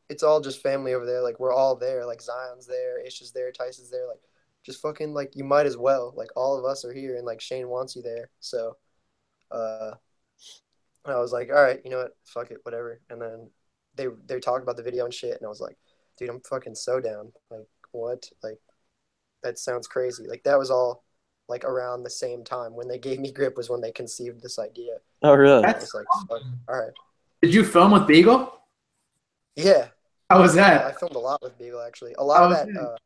it's all just family over there. Like we're all there. Like Zion's there, Ish is there, Tyson's there. Like just fucking like you might as well. Like all of us are here and like Shane wants you there. So uh I was like, all right, you know what? Fuck it, whatever. And then they talked about the video and shit, and I was like, dude, I'm fucking so down. Like, what? Like, that sounds crazy. Like, that was all like around the same time when they gave me grip was when they conceived this idea. Oh, really? And I That's was like, fuck, all right, Did you film with Beagle? yeah. How was I that? filmed a lot with Beagle actually. A lot How of was that. it?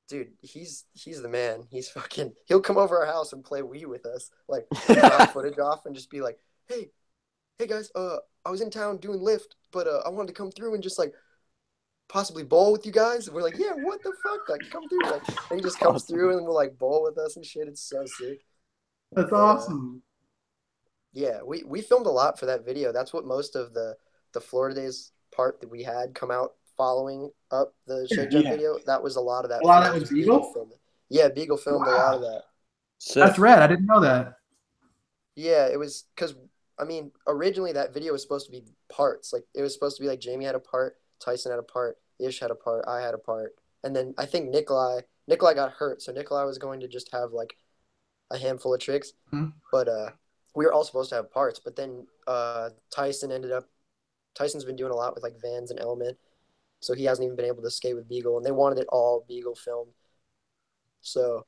Dude, he's the man. He's fucking. He'll come over our house and play Wii with us. Like, he'll drop footage off and just be like, hey guys, I was in town doing Lyft, but I wanted to come through and just like possibly bowl with you guys. And we're like, yeah, what the fuck? Like, come through. Like, and he just comes Awesome. through and will like bowl with us and shit. It's so sick. That's But awesome. yeah, we filmed a lot for that video. That's what most of the Florida Days part that we had come out following up the Shake Jump Yeah. video. That was a lot of A that lot of that footage was was Beagle Beagle? filmed. Yeah, Beagle filmed a lot of Wow. that. Sick. That's rad. I didn't know that. Yeah, it was because I mean originally that video was supposed to be parts. Like it was supposed to be like Jamie had a part, Tyson had a part, Ish had a part, I had a part, and then I think Nikolai got hurt, so Nikolai was going to just have like a handful of tricks, Hmm. but we were all supposed to have parts. But then Tyson's been doing a lot with like Vans and Element, so he hasn't even been able to skate with Beagle, and they wanted it all Beagle filmed. So,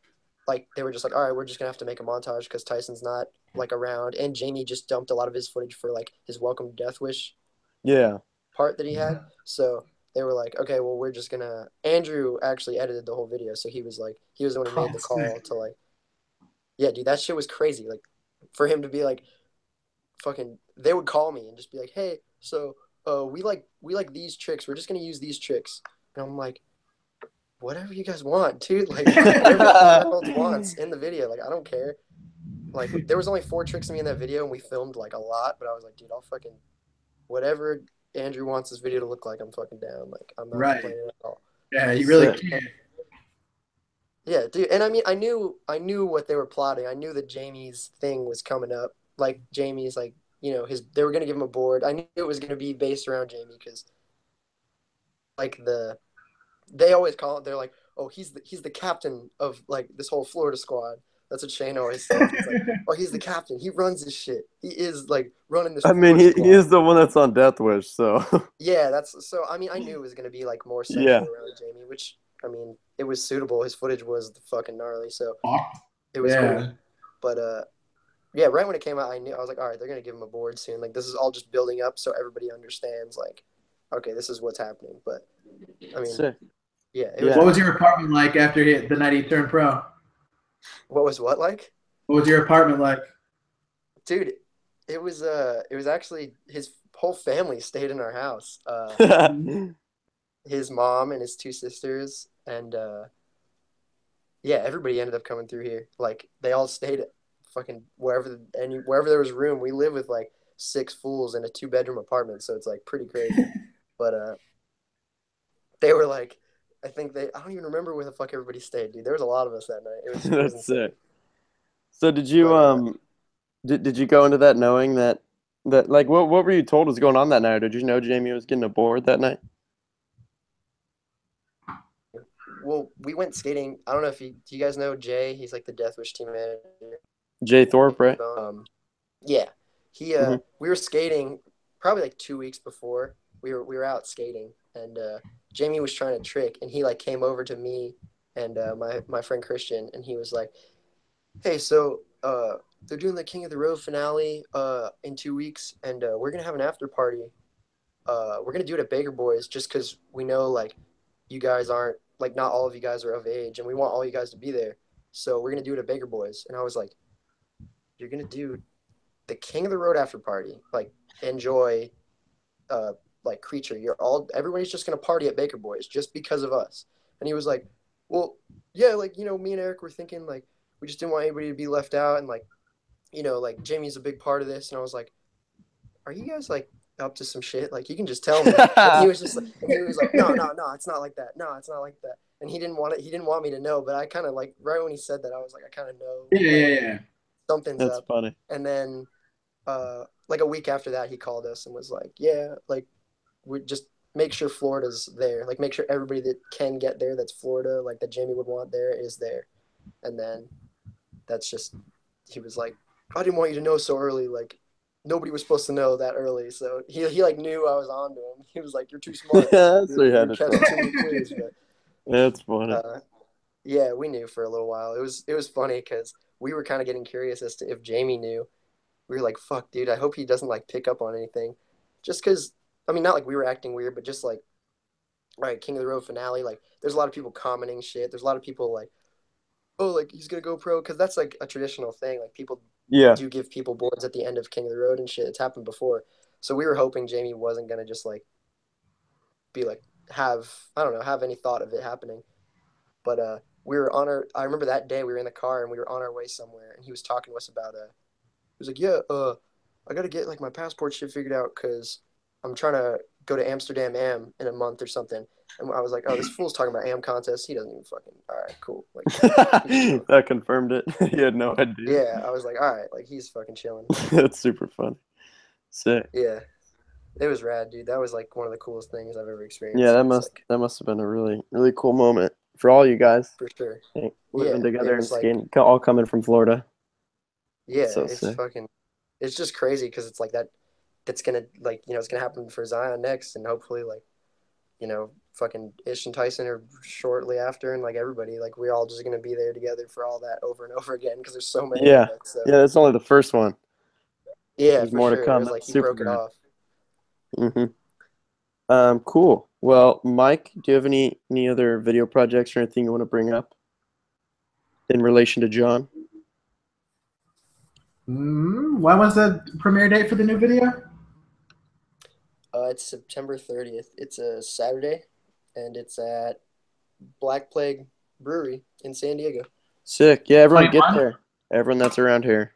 like, they were just like, all right, we're just gonna have to make a montage because Tyson's not like around, and Jamie just dumped a lot of his footage for like his Welcome to Death Wish Yeah. part that he had. So they were like, okay, well, we're just gonna. Andrew actually edited the whole video, so he was like, he was the one who made the call to like, yeah, dude, that shit was crazy. Like, for him to be like, fucking, they would call me and just be like, hey, so we like these tricks. We're just gonna use these tricks, and I'm like, whatever you guys want, dude. Like whatever Harold wants in the video. Like I don't care. Like there was only 4 tricks of me in that video, and we filmed like a lot. But I was like, dude, I'll fucking whatever Andrew wants this video to look like. I'm fucking down. Like I'm not Right. complaining at all. Yeah, you really Sick. can't. Yeah, dude. And I mean, I knew what they were plotting. I knew that Jamie's thing was coming up. Like Jamie's like his they were gonna give him a board. I knew it was gonna be based around Jamie because like they always call it. They're like, oh, he's the captain of like this whole Florida squad. That's what Shane always says. He's like, oh, he's the captain. He runs this shit. He is like running this I mean, Florida he squad. is the one that's on Death Wish, so Yeah, that's so. I mean, I knew it was gonna be like more yeah. centered around Jamie, which I mean, it was suitable. His footage was fucking gnarly, so it was Yeah. cool. But yeah, right when it came out, I was like, all right, they're gonna give him a board soon. Like this is all just building up, so everybody understands. Like, okay, this is what's happening. But I mean, Sick. Yeah, it Yeah. What was your apartment like after the night he turned pro? What was what like? What was your apartment like? Dude, it was actually his whole family stayed in our house. His mom and his two sisters and yeah, everybody ended up coming through here. Like they all stayed fucking wherever there was room. We live with like 6 fools in a 2-bedroom apartment, so it's like pretty crazy. But they were like, I don't even remember where the fuck everybody stayed, dude. There was a lot of us that night. It was That's insane. sick. So did you But did you go into that knowing that like what were you told was going on that night? Or did you know Jamie was getting a board that night? well, we went skating. I don't know if do you guys know Jay? He's like the Death Wish team manager. Jay Thorpe, right? Yeah, he Mhm. we were skating probably like 2 weeks before. We were out skating, and Jamie was trying to trick, and he like came over to me and my friend Christian, and he was like, "Hey, so they're doing the King of the Road finale in 2 weeks, and we're gonna have an after party. We're gonna do it at Baker Boys just because we know like you guys aren't like not all of you guys are of age, and we want all you guys to be there. So we're gonna do it at Baker Boys." And I was like, "You're gonna do the King of the Road after party? Like enjoy, uh, like Creature. Everybody's just gonna party at Baker Boys just because of us." And he was like, "Well, yeah, like me and Eric were thinking like we just didn't want anybody to be left out, and like like Jamie's a big part of this." And I was like, "Are you guys like up to some shit? Like you can just tell me." And he was like, "No, no, no, it's not like that. No, it's not like that." And he didn't want it. He didn't want me to know, but I kind of like right when he said that, I was like, I kind of know Yeah, like yeah, yeah. something's That's up. funny. And then like a week after that, he called us and was like, "Yeah, like we just make sure Florida's there. Like make sure everybody that can get there, that's Florida, like that Jamie would want there, is there." And then that's just he was like, "I didn't want you to know so early. Like nobody was supposed to know that early." So he like knew I was on to him. He was like, "You're too smart. That's what you had You're to catching say. too many clues." But That's funny. yeah, we knew for a little while. It was funny because we were kind of getting curious as to if Jamie knew. We were like, "Fuck, dude, I hope he doesn't like pick up on anything." Just because, I mean, not like we were acting weird, but just like, all right, King of the Road finale. Like, there's a lot of people commenting shit. There's a lot of people like, "Oh, like he's gonna go pro," because that's like a traditional thing. Like people Yeah. do give people boards at the end of King of the Road and shit. It's happened before. So we were hoping Jamie wasn't gonna just like be like have I don't know have any thought of it happening. But we were on our. I remember that day we were in the car and we were on our way somewhere, and he was talking to us about he was like, "Yeah, I gotta get like my passport shit figured out because I'm trying to go to Amsterdam Am in a month or something." And I was like, "Oh, this fool's talking about Am contest. He doesn't even fucking. All right, cool. Like, he's chilling." That confirmed it. He had no idea. Yeah, I was like, "All right, like he's fucking chilling." That's super funny. Sick. Yeah, it was rad, dude. That was like one of the coolest things I've ever Yeah, experienced. It was like that must have been a really cool moment for all you guys. for sure. Living Yeah, it together and was like skating, all coming from Florida. That's yeah, so sick. it's just crazy because it's like that. It's gonna like it's gonna happen for Zion next, and hopefully like fucking Ish and Tyson are shortly after, and like everybody, like we're all just gonna be there together for all that over and over again because there's so many of Yeah. us. So Yeah, that's only the first one. yeah, There's for more to sure. It come. was like That's he super broke it rad. off. Cool. Well, Mike, do you have any other video projects or anything you want to bring up in relation to John? When was the premiere date for the new video? It's September 30th. It's a Saturday, and it's at Black Plague Brewery in San Diego. Sick. Yeah, everyone get 21? there. Everyone that's around here.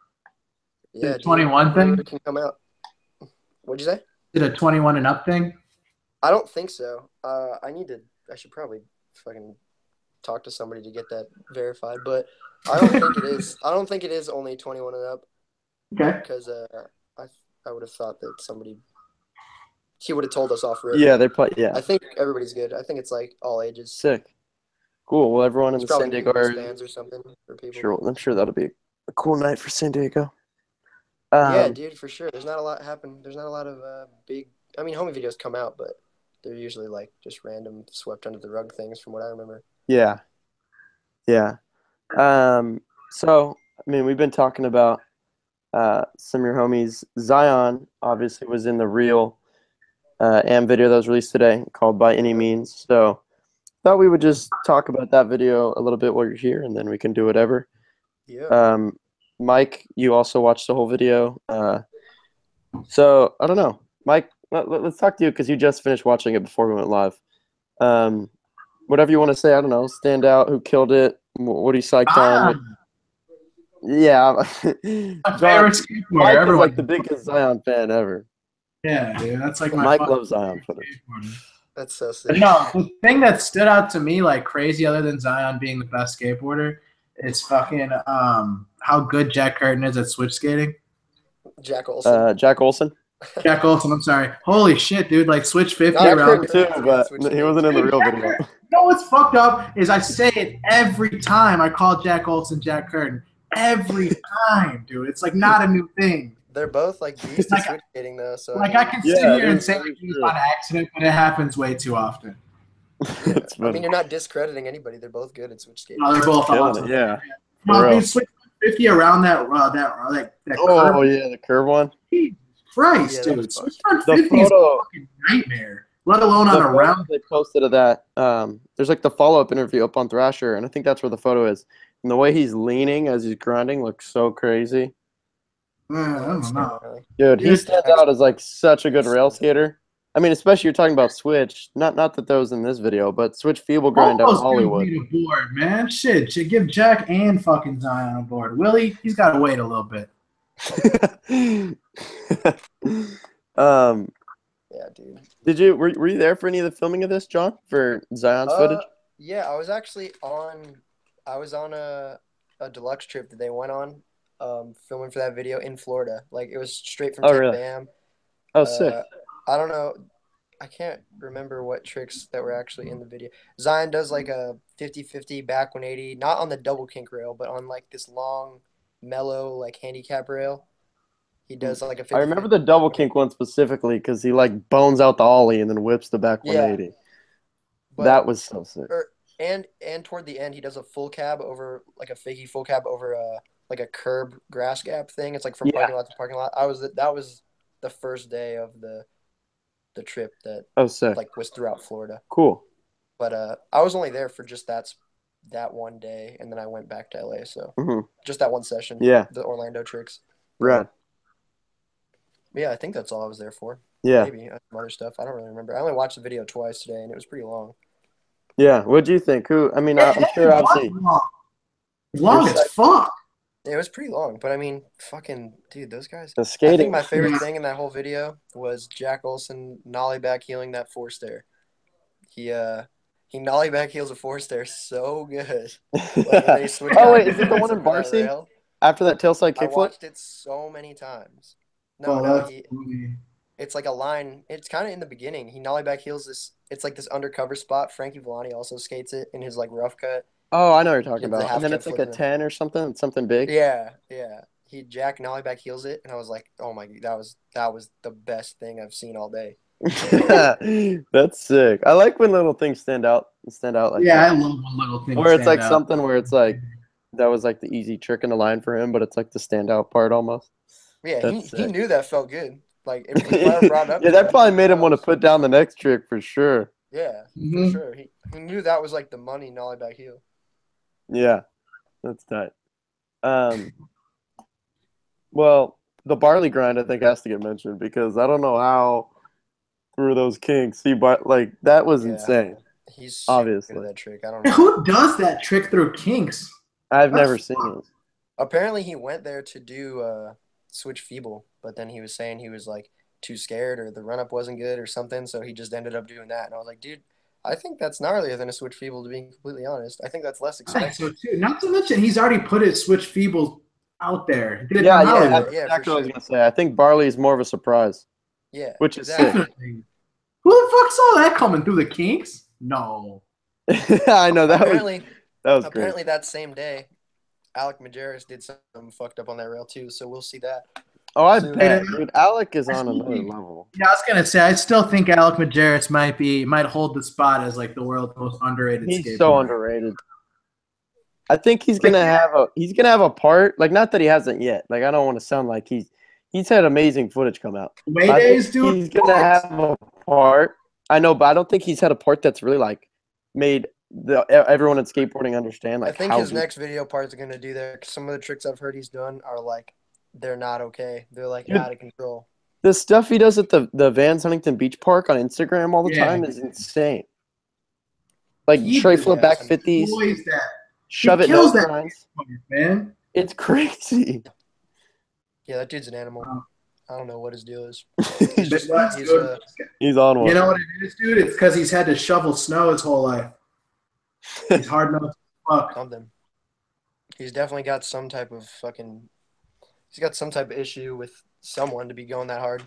Yeah, The dude. 21 thing? Everybody can come out. What'd you say? Is it a 21 and up thing? I don't think so. I should probably fucking talk to somebody to get that verified, but I don't think it is. I don't think it is only 21 and up Okay. because I would have thought that he would have told us off rip. Yeah, they play. Yeah. I think everybody's good. I think it's like all ages. Sick. Cool. Well, everyone in It's the probably San Diego area. bands or something for people. Sure, I'm sure that'll be a cool night for San Diego. Yeah, dude, for sure. There's not a lot happen. There's not a lot of big. I mean, homie videos come out, but they're usually like just random, swept under the rug things, from what I remember. Yeah. Yeah. So, I mean, we've been talking about some of your homies. Zion obviously was in the real Am video that was released today called By Any Means. So, thought we would just talk about that video a little bit while you're here, and then we can do whatever. Yeah. Mike, you also watched the whole video. So I don't know, Mike. Let's talk to you because you just finished watching it before we went live. Whatever you want to say. I don't know. Stand out. Who killed it? What are you psyched on? Yeah, My John, favorite skateboarder. Mike is Everyone. like the biggest Zion fan ever. Yeah, dude, that's like my Mike fucking loves Zion footage. skateboarder. That's so But sick. no, the thing that stood out to me like crazy, other than Zion being the best skateboarder, is fucking how good Jack Curtin is at switch skating. Jack Olsen. Jack Olsen. Jack Olsen, I'm sorry. Holy shit, dude! Like switch 50 Jack around. Curtin Too, but he wasn't in the real video. You know what's fucked up is I say it every time I call Jack Olsen Jack Curtin. Every time, dude. It's like not a new thing. They're both like beasts at switch skating though. So Like I can sit Yeah, here and dude, say that is it was true. on accident, but it happens way too often. That's I funny. mean, you're not discrediting anybody. They're both good at switch skating. No, they're both Killing awesome. it, yeah. No, For real. dude, switch 50 around that curve. Oh yeah, the curve one. Jesus Christ, Yeah, that dude. was Switch The 50 is a photo. fucking nightmare. Let alone on The a round. photo they posted of that. There's like the follow-up interview up on Thrasher, and I think that's where the photo is. And the way he's leaning as he's grinding looks so crazy. I don't know. Really. Dude, he Dude, stands out as like such a good rail skater. I mean, especially you're talking about Switch. Not that was in this video, but Switch feeble grind out Almost Hollywood. need a board, man. Shit, should give Jack and fucking Zion a board. Willie, he's got to wait a little bit. Yeah, dude. Were you there for any of the filming of this, John? For Zion's footage? Yeah, I was actually on. I was on a deluxe trip that they went on, filming for that video in Florida. Like it was straight from Oh, Tech really? Bam. Oh, sick. I don't know. I can't remember what tricks that were actually in the video. Zion does like a 50-50 back 180, not on the double kink rail, but on like this long, mellow like handicap rail. He does like a 50. I remember the double kink one specifically because he like bones out the ollie and then whips the back 180. But, That was so sick. and toward the end, he does a full cab over like a fakie full cab over like a curb grass gap thing. It's like from parking lot to parking lot. That was the first day of the trip that Oh, sick. like was throughout Florida. Cool. But I was only there for just that one day, and then I went back to LA. So just that one session. Yeah. The Orlando tricks. Right. Yeah, I think that's all I was there for. Yeah. Maybe some other stuff. I don't really remember. I only watched the video twice today, and it was pretty long. Yeah. What do you think? I'm sure obviously. Long as fuck. It was pretty long, but I mean, fucking dude, those guys. The I skating. think my favorite thing in that whole video was Jack Olsen nollie back heeling that 4-stair. He nollie back heels a 4-stair so good. Like, they switch Oh, out wait, is it the hands one in over that Barcy? rail. After that tailside I kickflip? watched it so many times. It's like a line. It's kind of in the beginning. He nollie back heels this. It's like this undercover spot. Franky Villani also skates it in his like rough cut. Oh, I know what you're talking Did the about. half And then cab it's like a flip 10 or something big. Yeah. He Jack nollie back heels it, and I was like, oh my, that was the best thing I've seen all day. That's sick. I like when little things stand out like Yeah, that. I love when little things. Where it's like stand out. something where it's like that was like the easy trick in the line for him, but it's like the standout part almost. Yeah, he That's sick. knew that felt good. Like if he ever brought it up, Yeah, that probably made him want to put down the next trick for sure. Yeah, Mhm. for sure. He knew that was like the money nollie back heel. Yeah, that's tight. Well, the barley grind I think has to get mentioned because I don't know how through those kinks like that was Yeah. insane. He's super Obviously. good at that trick. I don't know. Who does that trick through kinks? I've That's never seen it. Apparently, he went there to do switch feeble, but then he was saying he was like too scared or the run up wasn't good or something, so he just ended up doing that. And I was like, dude, I think that's gnarlier than a switch feeble. To be completely honest, I think that's less I think expensive. so too. Not to mention he's already put his switch feeble out there. He did it Yeah, in Hollywood. that's Yeah, exactly for what I was sure. gonna say. I think barley is more of a surprise, Yeah, which is Definitely. Who the fuck saw that coming through the kinks? No. sick. I know that Apparently, was great. apparently that same day, Alec Majerus did something fucked up on that rail too. So we'll see that. Oh, I soon. bet, dude. Alec is on another level. Yeah, I was gonna say I still think Alec Majerus might hold the spot as like the world's most underrated He's skateboarder. so underrated. I think he's gonna have a part. Like, not that he hasn't yet. Like, I don't want to sound like he's had amazing footage come out. Way I days, think dude. he's gonna have a part. I know, but I don't think he's had a part that's really like made everyone in skateboarding understand I like think how his next video part is gonna do that. 'Cause some of the tricks I've heard he's done are like they're not okay. They're like Dude, out of control. the stuff he does at the Vans Huntington Beach Park on Instagram all the Yeah. time is insane. Like He tray flip back destroys 50s, that. shove He it kills nose that grinds. man. It's crazy. Yeah, that dude's an animal. Oh. I don't know what his deal is. But He's that's he's good. He's on one. You know what it is, dude? It's because he's had to shovel snow his whole life. He's hard nosed as fuck. something. He's definitely got some type of fucking. He's got some type of issue with someone to be going that hard.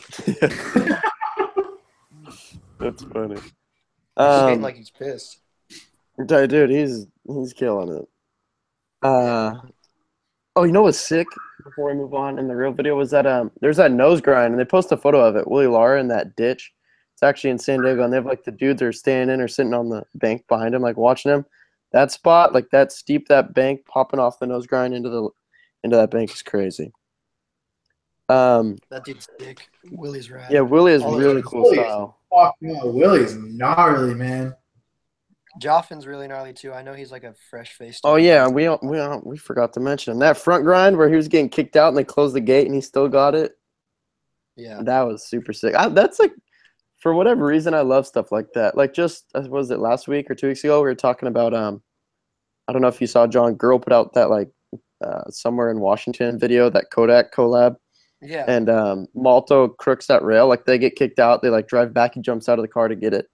That's funny. He's skating like he's pissed. Dude, he's killing it. Oh, you know what's sick? Before we move on, in the real video was that there's that nose grind, and they post a photo of it. Willie Lara in that ditch. It's actually in San Diego, and they have like the dudes that are staying in or sitting on the bank behind him, like watching him. That spot, like that steep, that bank popping off the nose grind into that bank is crazy. That dude's sick. Willie's rad. Yeah, Willie is All really those- cool style. Fuck no, Willie's gnarly, man. Joffin's really gnarly too. I know he's like a fresh face. Oh yeah, we forgot to mention that front grind where he was getting kicked out and they closed the gate and he still got it. Yeah. That was super sick. That's like, for whatever reason, I love stuff like that. Like just, was it last week or 2 weeks ago? We were talking about I don't know if you saw John Girl put out that like somewhere in Washington video, that Kodak collab. Yeah. And Malto crooks that rail, like they get kicked out, they like drive back, he jumps out of the car to get it.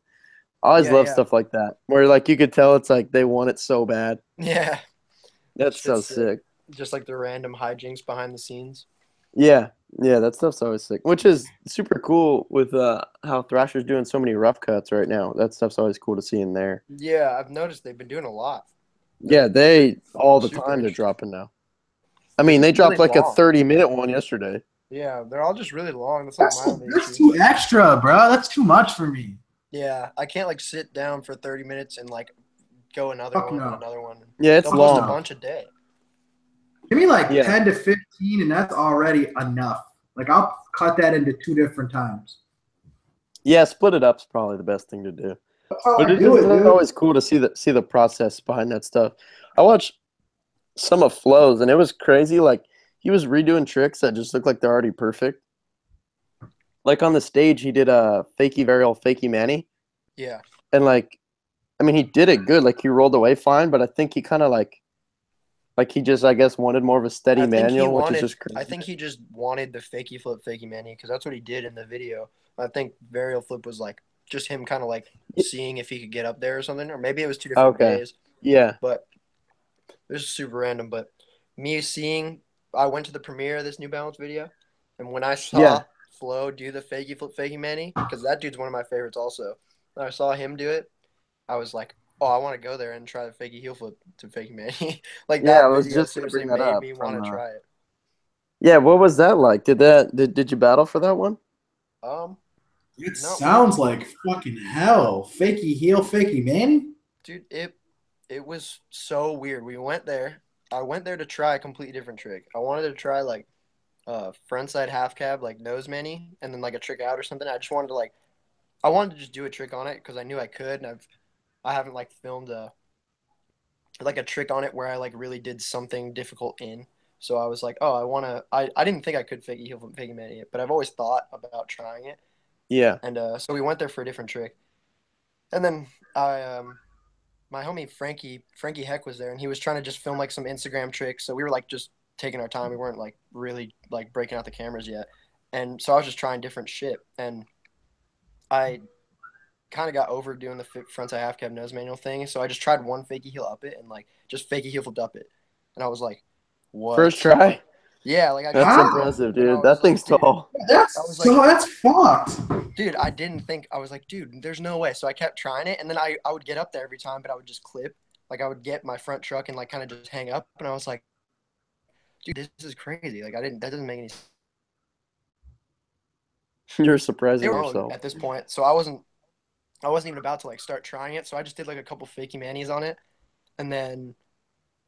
I always love stuff like that, where like you could tell it's like they want it so bad. Yeah. That's so sick. Just like the random hijinks behind the scenes. Yeah, that stuff's always sick, which is super cool with how Thrasher's doing so many rough cuts right now. That stuff's always cool to see in there. Yeah, I've noticed they've been doing a lot. Yeah, they all the Super time they're interesting. dropping now. I mean, they dropped Really like a long. 30-minute one yesterday. Yeah, they're all just really long. That's like my only That's issue. too extra, bro. That's too much for me. Yeah, I can't like sit down for 30 minutes and like go another Fuck one no. and another one. Yeah, it's They'll post long. a bunch a day. Give me like Yeah. 10 to 15, and that's already enough. Like I'll cut that into 2 different times. Yeah, split it up's probably the best thing to do. That's how But I it's do it, dude. always cool to see the process behind that stuff. I watched some of Flo's, and it was crazy. Like he was redoing tricks that just looked like they're already perfect. Like on the stage, he did a fakie varial, fakie Manny, Yeah. and like, I mean, he did it good. Like he rolled away fine, but I think he kind of like he just, I guess, wanted more of a steady manual, which is just crazy. I think he just wanted the fakie flip, fakie manny because that's what he did in the video. I think varial flip was like just him kind of like seeing if he could get up there or something, or maybe it was 2 different days. Yeah. But this is super random. But me seeing, I went to the premiere of this New Balance video, and when I saw Flo do the fakie flip, fakie manny, because that dude's one of my favorites also. When I saw him do it, I was like, oh, I want to go there and try the fakie heel flip to fakie manny. Like Yeah, that I was video just gonna seriously bring that made up me want from, to try it. Yeah, what was that like? Did you battle for that one? It No. sounds like fucking hell. Fakey heel, fakey Manny. Dude, it was so weird. We went there. I went there to try a completely different trick. I wanted to try like front side half cab, like nose manny, and then like a trick out or something. I just wanted to I wanted to just do a trick on it because I knew I could, and I haven't like filmed a trick on it where I like really did something difficult in. So I was like, oh, I didn't think I could fakie heel from fakie manny it, but I've always thought about trying it. Yeah. And so we went there for a different trick. And then my homie Franky Heck was there, and he was trying to just film like some Instagram tricks. So we were like just taking our time. We weren't like really like breaking out the cameras yet. And so I was just trying different shit. And I kind of got over doing the frontside half cab nose manual thing. So I just tried one fakie heel up it and like just fakie heel flipped up it. And I was like, what? First try? Yeah, like That's Wow. impressive, dude. That thing's tall. That's I was so like- that's fucked. Dude, I didn't think – I was like, dude, there's no way. So I kept trying it, and then I would get up there every time, but I would just clip. Like I would get my front truck and like kind of just hang up, and I was like, dude, this is crazy. Like that doesn't make any sense. You're surprising They were yourself. at this point, so I wasn't even about to like start trying it. So I just did like a couple fakie manis on it, and then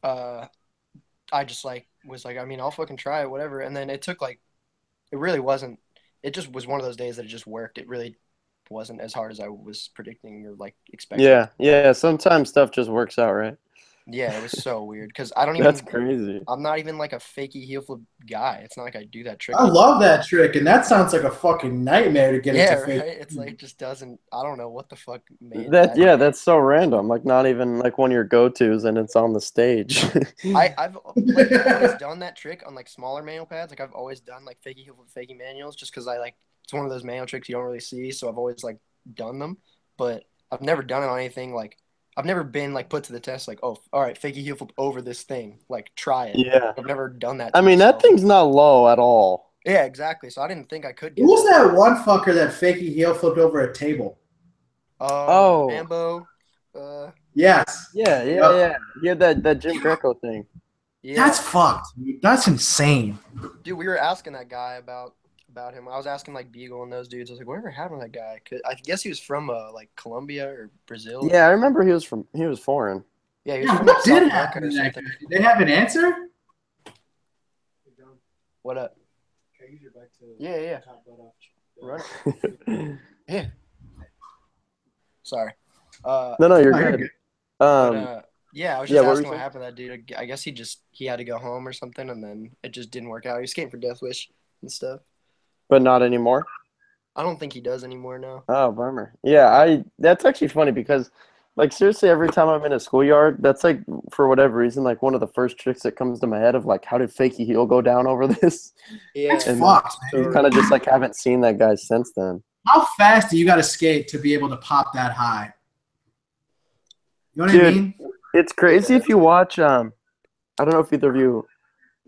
I just like was like, I mean, I'll fucking try it, whatever. And then it took like – it really wasn't – it just was one of those days that it just worked. It really wasn't as hard as I was predicting or like expecting. Yeah. Sometimes stuff just works out, right? Yeah, it was so weird because I don't even. That's crazy. I'm not even like a fakey heel flip guy. It's not like I do that trick. I love that trick, and that sounds like a fucking nightmare to get Yeah, into fake. right. It's like it just doesn't. I don't know what the fuck made That that. yeah, that's so random. Like not even like one of your go-tos, and it's on the stage. I've like always done that trick on like smaller manual pads. Like I've always done like fakey heel flip, fakey manuals, just because I like it's one of those manual tricks you don't really see. So I've always like done them, but I've never done it on anything like. I've never been like put to the test like, oh, all right, fakey heel flip over this thing. Like try it. Yeah. I've never done that. I mean, that thing's not low at all. Yeah, exactly. So I didn't think I could get Who was that one fucker that fakey heel flipped over a table? Oh. Rambo. Yes. Yeah. He had that Jim Greco thing. Yeah. That's fucked, dude. That's insane. Dude, we were asking that guy about him. I was asking like Beagle and those dudes. I was like, whatever happened to that guy? 'Cause I guess he was from like Colombia or Brazil. Yeah, I remember he was foreign. Yeah, he was Yeah, from what like, did South happen America or to that something. guy? Did they have an answer? What up? Yeah. Run it. Yeah. Sorry. No, you're No, you're good. good. Yeah, I was yeah, just what were asking you what saying? happened to that dude. I guess he had to go home or something, and then it just didn't work out. He was skating for Death Wish and stuff. But not anymore. I don't think he does anymore now. Oh, bummer. Yeah, that's actually funny because like seriously every time I'm in a schoolyard, that's like for whatever reason like one of the first tricks that comes to my head of like how did fakey heel go down over this? Yeah. That's And fucked, you man. kind of just like haven't seen that guy since then. How fast do you got to skate to be able to pop that high? You know what I Dude, mean? it's crazy if you watch I don't know if either of you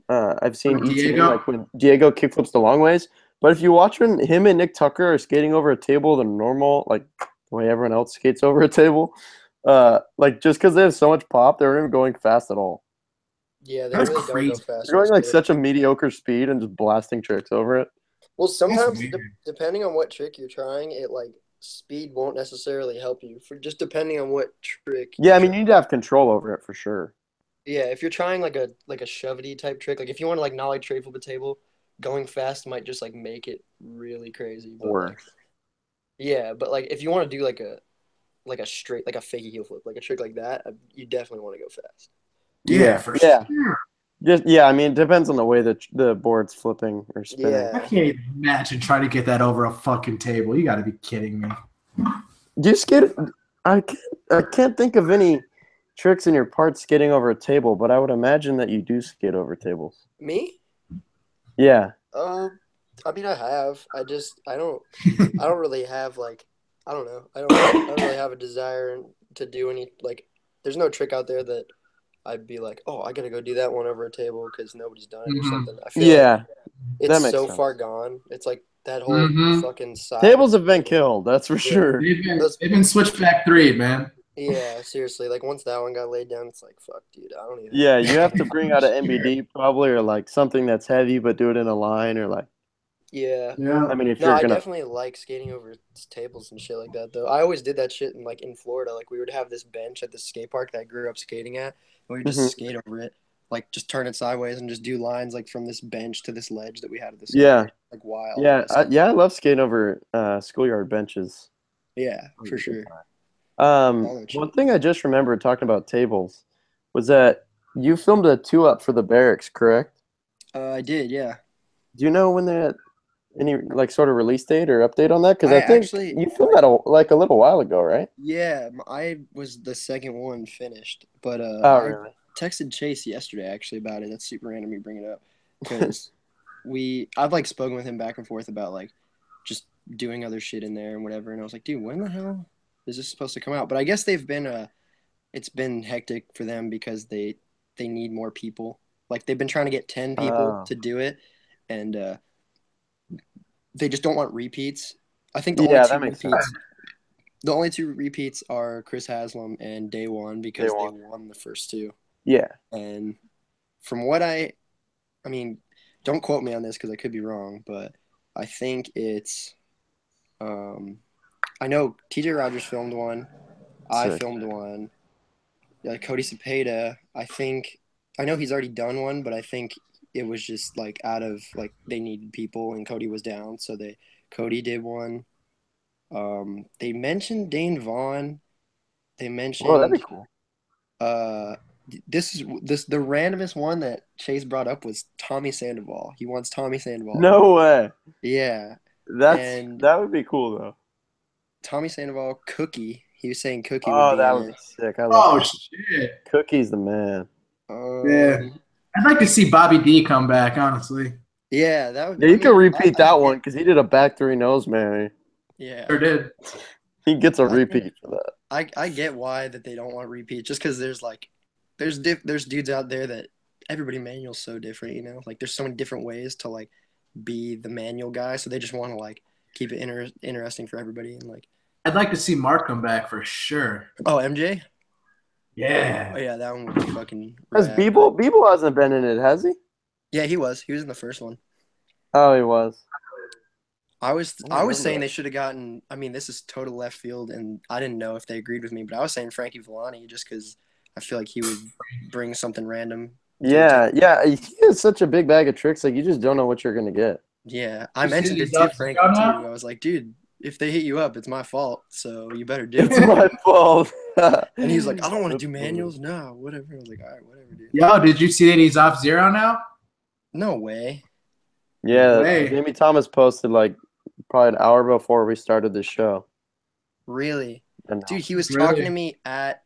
I've seen Like ET Diego? like when Diego kickflips the long ways, but if you watch when him and Nick Tucker are skating over a table the normal like the way everyone else skates over a table, like just because they have so much pop, they're not even going fast at all. Yeah, they That's really crazy. don't go fast. They're going like on such a mediocre speed and just blasting tricks over it. Well, sometimes weird. depending on what trick you're trying, it like speed won't necessarily help you for just depending on what trick. Yeah, I you're mean you need to have control over it for sure. Yeah, if you're trying like a shove-y type trick, like if you want to like nollie tray flip a table, going fast might just like make it really crazy. But Or like, yeah, but like if you want to do like a straight like a fakey heel flip, like a trick like that, you definitely want to go fast. Yeah, for Yeah. sure. just I mean it depends on the way that the board's flipping or spinning. Yeah. I can't even imagine trying to get that over a fucking table. You got to be kidding me. Do you skate? I can't think of any tricks in your parts skating over a table, but I would imagine that you do skate over tables. Me? Yeah. I mean I have. I don't really have like I don't know. I don't really have a desire to do any like. There's no trick out there that I'd be like, oh, I gotta go do that one over a table because nobody's done it or Mhm. something. I feel like Yeah. that it's makes so sense. far gone. It's like that whole Mhm. fucking side. Tables have been killed, that's for sure. They've been switchback 3, man. Yeah, seriously. Like once that one got laid down, it's like fuck, dude. I don't even. Yeah, you have to bring out an MBD probably, or like something that's heavy, but do it in a line, or like. Yeah. Yeah. I mean, if No, you're I gonna. definitely like skating over tables and shit like that, though. I always did that shit in Florida. Like we would have this bench at the skate park that I grew up skating at, and we would just Mhm. skate over it, like just turn it sideways and just do lines like from this bench to this ledge that we had at the skate Yeah. park. Like wild. Yeah, I love skating over schoolyard benches. Yeah, for sure. One thing I just remembered talking about tables was that you filmed a 2-up for the barracks, correct? I did, yeah. Do you know when they're any like sort of release date or update on that? Because I I think actually- you filmed that like a little while ago, right? Yeah, I was the second one finished, but Oh, I really? texted Chase yesterday actually about it. That's super random you bring it up because I've like spoken with him back and forth about like just doing other shit in there and whatever, and I was like, dude, when the hell is this supposed to come out? But I guess it's been hectic for them because they need more people. Like they've been trying to get 10 people Oh. to do it, and they just don't want repeats. I think Yeah, that makes sense. the only 2 repeats are Chris Haslam and Day One because Day they One. won the first 2. Yeah. And from what I mean, don't quote me on this because I could be wrong, but I think it's I know TJ Rogers filmed one. I Sick. filmed one. Yeah, Cody Cepeda, I know he's already done one, but I think it was just like out of like they needed people and Cody was down, so Cody did one. They mentioned Dane Vaughn. They Oh, that'd mentioned be cool. the randomest one that Chase brought up was Tommy Sandoval. He wants Tommy Sandoval. No way. Yeah. That would be cool though. Tommy Sandoval, Cookie. He was saying Cookie would Oh, be that in would be it. sick. I love Oh that. shit! Cookie's the man. Yeah, I'd like to see Bobby D come back. Honestly, Yeah, that would. Yeah, you can repeat that one because he did a back three nose Mary. Yeah, sure did. He gets a I think- repeat for that. I get why that they don't want to repeat, just because there's dudes out there that everybody manual's so different, you know. Like there's so many different ways to like be the manual guy, so they just want to like keep it interesting for everybody and like. I'd like to see Mark come back for sure. Oh, MJ. Yeah. Oh yeah, that one would be fucking. Has rad. Beeble hasn't been in it, has he? Yeah, he was. He was in the first one. Oh, he was. I was remember saying that. they should have gotten. I mean, this is total left field, and I didn't know if they agreed with me, but I was saying Franky Villani just because I feel like he would bring something random. Yeah, he has such a big bag of tricks. Like you just don't know what you're gonna get. Yeah, I You see mentioned it these to ups Frankie and too. downs now? I was like, dude, if they hit you up, it's my fault. So you better do It's it. my fault. And he's like, I don't want to do That's funny. manuals. No, whatever. I was like, all right, whatever, dude. Yo, did you see that he's off zero now? No way. Yeah, Way. Jamie Thomas posted like probably an hour before we started the show. Really, And dude. He was Really? talking to me at.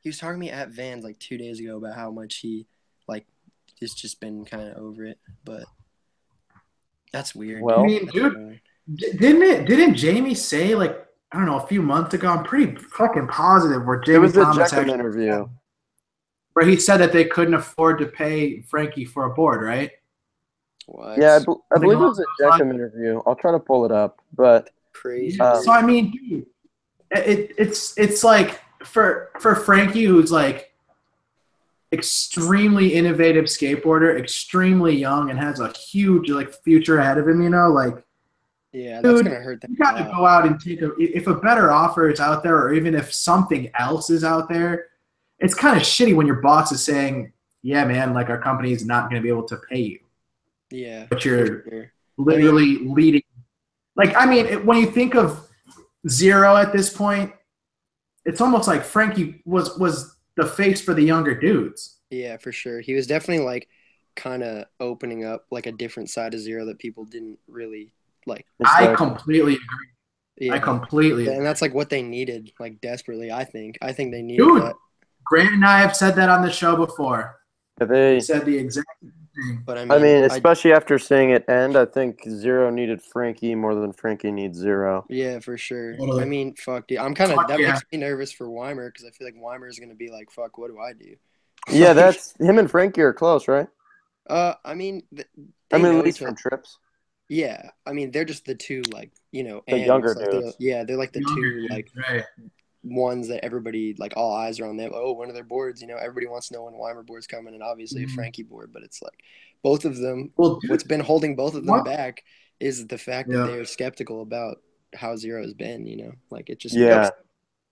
He was talking to me at Vans like 2 days ago about how much he like has just been kind of over it, but that's weird. Well- I mean, dude, didn't Jamie say like I don't know a few months ago? I'm pretty fucking positive where it Jamie was the Thomas Jeckham actually interview. where he said that they couldn't afford to pay Frankie for a board, right? What? Yeah, I believe it was a Something Jeckham interview. I'll try to pull it up, but Crazy. So I mean, dude, it's like for Frankie, who's like extremely innovative skateboarder, extremely young, and has a huge like future ahead of him. You know, like Yeah, that's dude, gonna hurt them. you got to go out and take if a better offer is out there, or even if something else is out there. It's kind of shitty when your boss is saying, "Yeah, man, like our company is not going to be able to pay you," Yeah, but you're for sure. literally leading. Like, I mean, when you think of Zero at this point, it's almost like Frankie was the face for the younger dudes. Yeah, for sure. He was definitely like kind of opening up like a different side of Zero that people didn't really like. I completely agree. Yeah, I completely and agree. that's like what they needed, like desperately. I think they needed Dude, that. Grant and I have said that on the show before. they. We said the exact thing. But I mean, especially after seeing it end, I think Zero needed Frankie more than Frankie needs Zero. yeah, for sure. Totally. I mean, fuck, dude. I'm kind of Fuck that yeah. makes me nervous for Weimer because I feel like Weimer is gonna be like, fuck, what do I do? Yeah, that's him and Frankie are close, right? I mean, they I mean, know at least each other. from trips. Yeah, I mean, they're just the two like The amps, younger like, dudes. they're like the Younger two dudes, like right. ones that everybody like all eyes are on them. Oh, when are their boards? You know, everybody wants to know when Weimer board's coming, and obviously a Frankie board. But it's like both of them. Well, dude, What's been holding both of them what? back is the fact Yeah. that they're skeptical about how Zero has been. You know, like it just Yeah.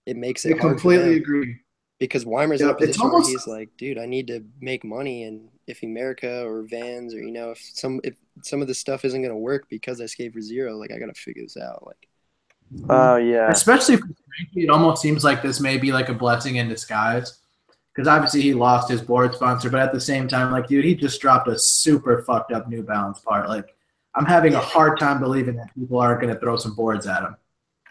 makes I it hard for completely them agree. because Weimer's in a Yeah, it's position where almost- he's like, dude, I need to make money, and if America or Vans or if some of this stuff isn't gonna work because I skate for Zero, like I gotta figure this out. Like, Oh, yeah. Especially for Frankie, it almost seems like this may be like a blessing in disguise. Because obviously he lost his board sponsor, but at the same time, like, dude, he just dropped a super fucked up New Balance part. Like, I'm having a hard time believing that people aren't going to throw some boards at him.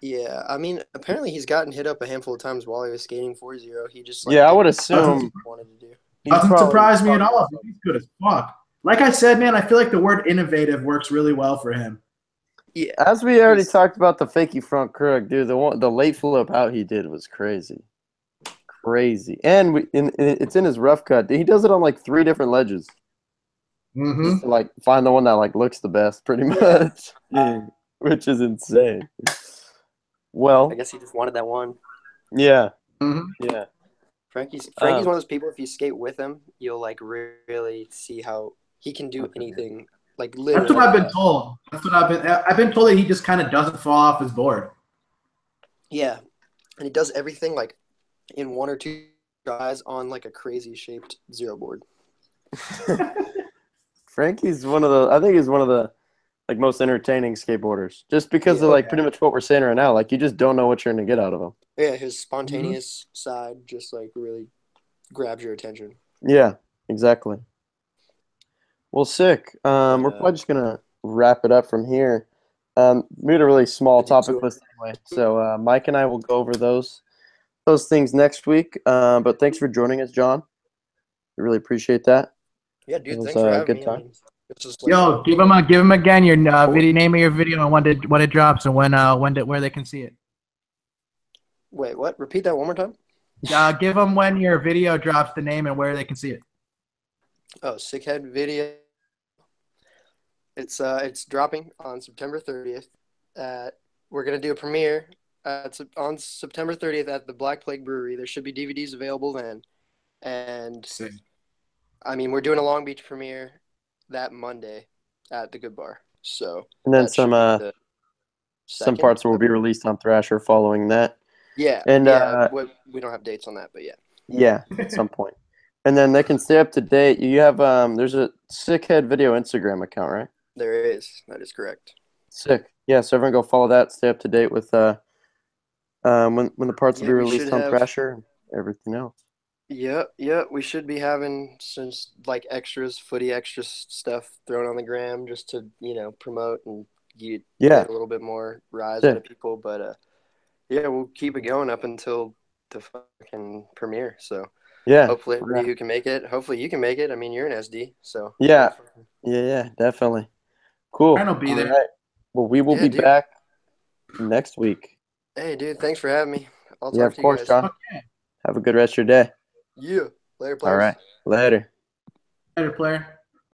yeah, I mean, apparently he's gotten hit up a handful of times while he was skating for Zero. He just like, Yeah, I would didn't assume. what he wanted to do. he's Doesn't probably- surprise me at all. He's good as fuck. Like I said, man, I feel like the word innovative works really well for him. Yeah, As we already He's- talked about the fakey front crook, dude, the late flip out he did was crazy. Crazy. And it's in his rough cut. He does it on like 3 different ledges. Mm-hmm. Just to, like, find the one that like looks the best, pretty much. Which is insane. Well, I guess he just wanted that one. yeah. Mm-hmm. Yeah. Frankie's one of those people. If you skate with him, you'll like really see how he can do anything. Like literally. That's what I've been told. I've been told that he just kind of doesn't fall off his board. Yeah, and he does everything like in 1 or 2 tries on like a crazy shaped Zero board. Frankie's one of the. I think he's one of the like most entertaining skateboarders, just because Yeah. of like pretty much what we're saying right now. Like you just don't know what you're gonna get out of them. Yeah, his spontaneous side just like really grabs your attention. Yeah, exactly. Well, sick. We're But probably just gonna wrap it up from here. We had a really small do topic two- list anyway, so Mike and I will go over those things next week. But thanks for joining us, John. We really appreciate that. yeah, It dude, was thanks for a having good me. I time. mean, this is like Yo, give him again your video name of your video and when it drops and where they can see it. wait, what? Repeat that one more time. Give them when your video drops, the name and where they can see it. Oh, Sickhead video. It's dropping on September 30th. We're gonna do a premiere. It's on September 30th at the Black Plague Brewery. There should be DVDs available then, and Sick. I mean we're doing a Long Beach premiere that Monday at the Good Bar. So And then that should be the some second. parts will be released on Thrasher following that. Yeah, And we don't have dates on that, but yeah. yeah, at some point. And then they can stay up to date. You have there's a Sickhead Video Instagram account, right? There is. That is correct. Sick. Yeah, so everyone go follow that. Stay up to date with when the parts will Yeah, be we released should on have. Thrasher and everything else. Yep. We should be having some like footy extra stuff thrown on the gram just to promote and get Yeah, a little bit more rise sick. out of people. But yeah, we'll keep it going up until the fucking premiere. So Yeah. hopefully everybody who can make it. Hopefully you can make it. I mean, you're an SD, so Yeah. Yeah, definitely. Cool. Ryan will be All there. right. Well, we will Yeah, be dude. back next week. Hey, dude, thanks for having me. I'll Yeah, talk of to you course, guys. John. Okay. Have a good rest of your day. Yeah, later, All players. right. Later. Later, player.